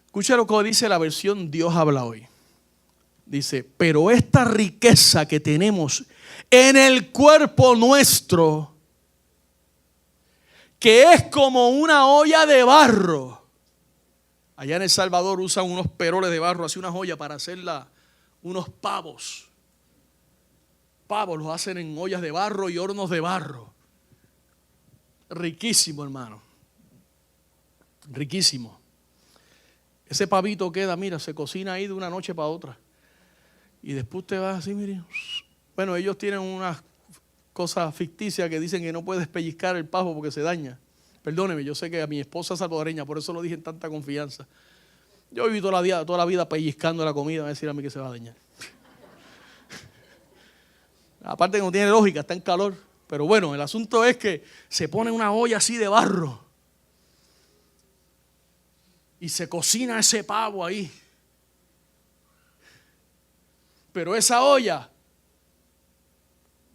S1: Escucha lo que dice la versión Dios habla hoy. Dice, pero esta riqueza que tenemos en el cuerpo nuestro, que es como una olla de barro. Allá en El Salvador usan unos peroles de barro, así una olla para hacerla. Unos pavos. Pavos los hacen en ollas de barro y hornos de barro. Riquísimo, hermano. Riquísimo. Ese pavito queda, mira, se cocina ahí de una noche para otra. Y después te vas así, mire. Bueno, ellos tienen unas cosas ficticias que dicen que no puedes pellizcar el pavo porque se daña. Perdóneme, yo sé que a mi esposa es salvadoreña, por eso lo dije en tanta confianza. Yo viví toda la vida pellizcando la comida, me va a decir a mí que se va a dañar. Aparte que no tiene lógica, está en calor. Pero bueno, el asunto es que se pone una olla así de barro y se cocina ese pavo ahí. Pero esa olla,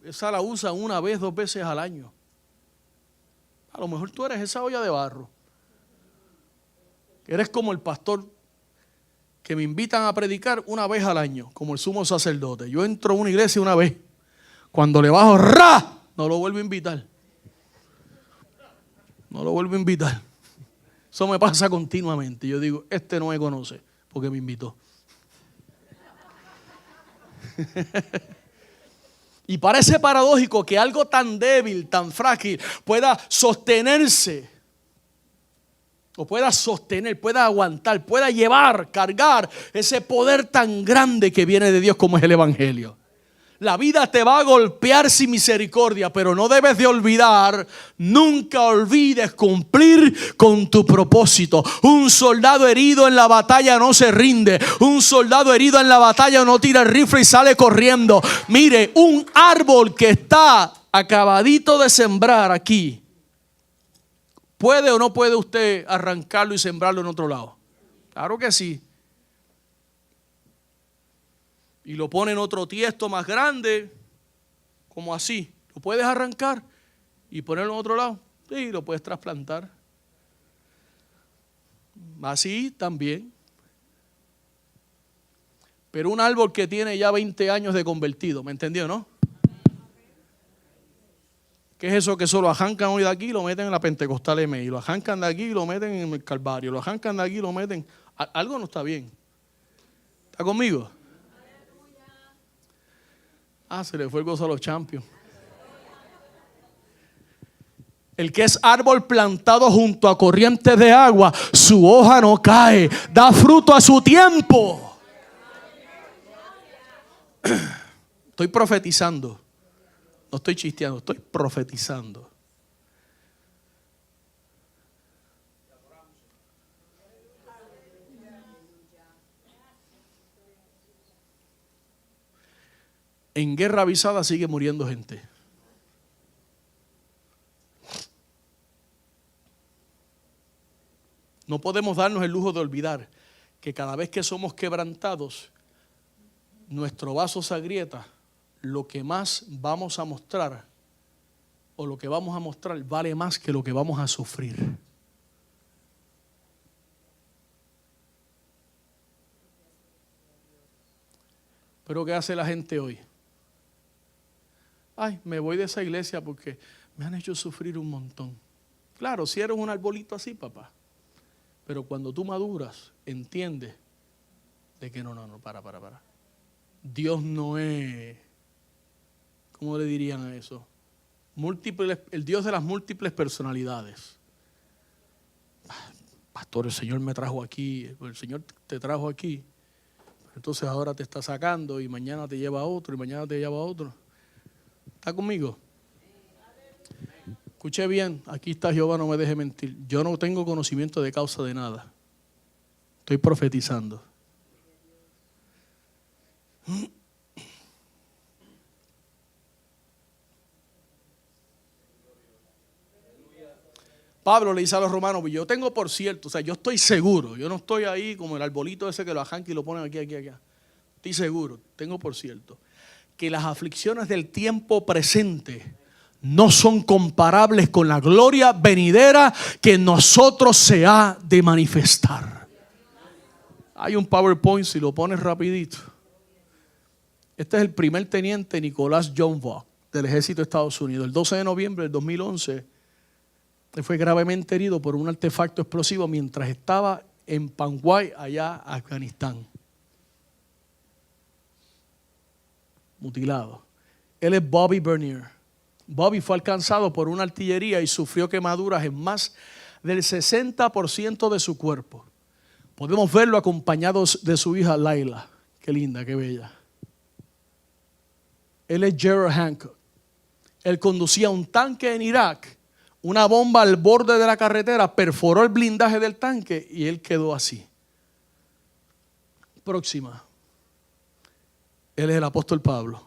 S1: esa la usan 1 vez, 2 veces al año. A lo mejor tú eres esa olla de barro. Eres como el pastor que me invitan a predicar 1 vez al año, como el sumo sacerdote. Yo entro a una iglesia 1 vez. Cuando le bajo, ¡ra!, no lo vuelvo a invitar. No lo vuelvo a invitar. Eso me pasa continuamente. Yo digo, este no me conoce porque me invitó. Y parece paradójico que algo tan débil, tan frágil, pueda sostenerse. O pueda sostener, pueda aguantar, pueda llevar, cargar ese poder tan grande que viene de Dios como es el evangelio. La vida te va a golpear sin misericordia, pero no debes de olvidar, nunca olvides cumplir con tu propósito. Un soldado herido en la batalla no se rinde. Un soldado herido en la batalla no tira el rifle y sale corriendo. Mire, un árbol que está acabadito de sembrar aquí, ¿puede o no puede usted arrancarlo y sembrarlo en otro lado? Claro que sí. y lo pone en otro tiesto más grande, como así. Lo puedes arrancar y ponerlo en otro lado. Sí, lo puedes trasplantar. Así también. Pero un árbol que tiene ya 20 años de convertido, ¿me entendió, no? ¿Qué es eso que solo arrancan hoy de aquí y lo meten en la Pentecostal M? Y lo arrancan de aquí y lo meten en el Calvario. Lo arrancan de aquí y lo meten. Algo no está bien. ¿Está conmigo? Se le fue el gozo a los champions. El que es árbol plantado junto a corrientes de agua, su hoja no cae, da fruto a su tiempo. Estoy profetizando. No estoy chisteando, estoy profetizando. En guerra avisada sigue muriendo gente. No podemos darnos el lujo de olvidar que cada vez que somos quebrantados, nuestro vaso se agrieta. Lo que más vamos a mostrar, o lo que vamos a mostrar, vale más que lo que vamos a sufrir. Pero ¿qué hace la gente hoy? Me voy de esa iglesia porque me han hecho sufrir un montón. Claro, si eres un arbolito así, papá. Pero cuando tú maduras, entiendes de que no, para. Dios no es, ¿cómo le dirían a eso? El Dios de las múltiples personalidades. Pastor, el Señor me trajo aquí, el Señor te trajo aquí. Entonces ahora te está sacando y mañana te lleva a otro y mañana te lleva a otro. ¿Está conmigo? Escuché bien, aquí está Jehová, no me deje mentir. Yo no tengo conocimiento de causa de nada. Estoy profetizando. Pablo le dice a los romanos, yo tengo por cierto, yo estoy seguro, yo no estoy ahí como el arbolito ese que lo arranca y lo ponen aquí. Estoy seguro, tengo por cierto, que las aflicciones del tiempo presente no son comparables con la gloria venidera que en nosotros se ha de manifestar. Hay un PowerPoint, si lo pones rapidito. Este es el primer teniente Nicolás John Vaughn del ejército de Estados Unidos. El 12 de noviembre del 2011, él fue gravemente herido por un artefacto explosivo mientras estaba en Panguay, allá en Afganistán. Mutilado. Él es Bobby Bernier. Bobby fue alcanzado por una artillería y sufrió quemaduras en más del 60% de su cuerpo. Podemos verlo acompañado de su hija Laila. Qué linda, qué bella. Él es Gerald Hancock. Él conducía un tanque en Irak. Una bomba al borde de la carretera perforó el blindaje del tanque y él quedó así. Próxima. Él es el apóstol Pablo.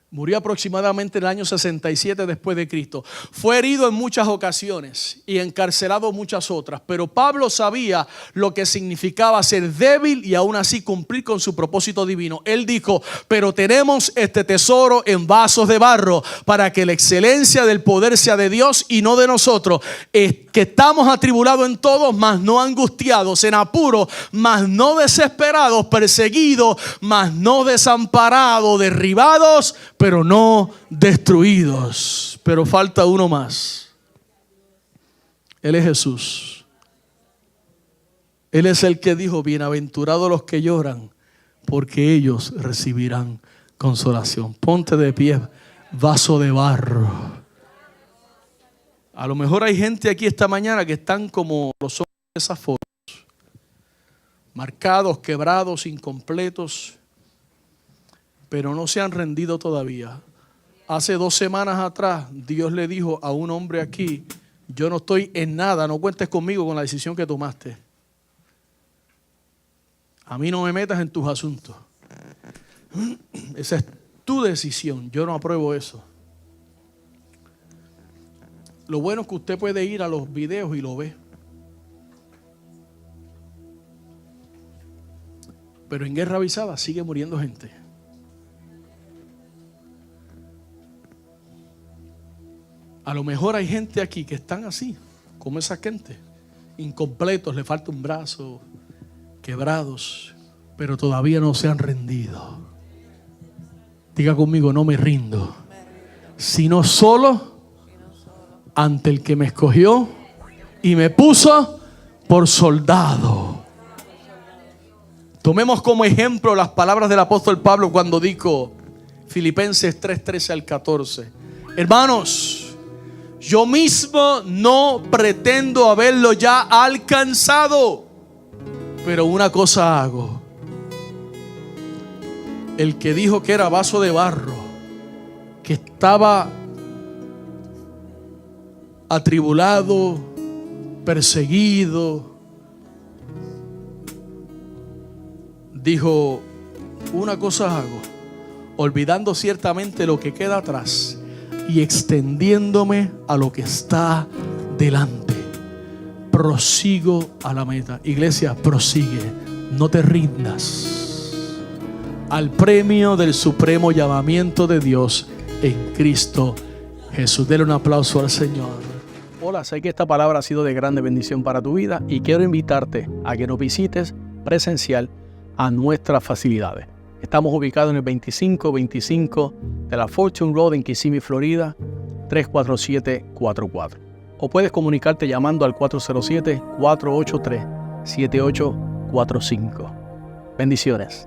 S1: Murió aproximadamente en el año 67 después de Cristo. Fue herido en muchas ocasiones y encarcelado muchas otras. Pero Pablo sabía lo que significaba ser débil y aún así cumplir con su propósito divino. Él dijo, pero tenemos este tesoro en vasos de barro para que la excelencia del poder sea de Dios y no de nosotros. Que estamos atribulados en todo, mas no angustiados, en apuro, mas no desesperados, perseguidos, mas no desamparados, derribados, pero no destruidos. Pero falta uno más. Él es Jesús. Él es el que dijo, bienaventurados los que lloran, porque ellos recibirán consolación. Ponte de pie, vaso de barro. A lo mejor hay gente aquí esta mañana que están como los hombres de esas fotos, marcados, quebrados, incompletos, pero no se han rendido todavía. Hace 2 semanas atrás, Dios le dijo a un hombre aquí, yo no estoy en nada, no cuentes conmigo con la decisión que tomaste. A mí no me metas en tus asuntos. Esa es tu decisión, yo no apruebo eso. Lo bueno es que usted puede ir a los videos y lo ve. Pero en guerra avisada sigue muriendo gente. A lo mejor hay gente aquí que están así, como esa gente, incompletos, le falta un brazo, quebrados, pero todavía no se han rendido. Diga conmigo, no me rindo, sino solo ante el que me escogió y me puso por soldado. Tomemos como ejemplo las palabras del apóstol Pablo cuando dijo, Filipenses 3:13 al 14, hermanos, yo mismo no pretendo haberlo ya alcanzado, pero una cosa hago. El que dijo que era vaso de barro, que estaba atribulado, perseguido, dijo, una cosa hago, olvidando ciertamente lo que queda atrás y extendiéndome a lo que está delante, prosigo a la meta. Iglesia, prosigue, no te rindas al premio del supremo llamamiento de Dios en Cristo Jesús. Dele un aplauso al Señor.
S2: Hola, sé que esta palabra ha sido de grande bendición para tu vida y quiero invitarte a que nos visites presencial a nuestras facilidades. Estamos ubicados en el 2525 de la Fortune Road en Kissimmee, Florida, 34744. O puedes comunicarte llamando al 407-483-7845. Bendiciones.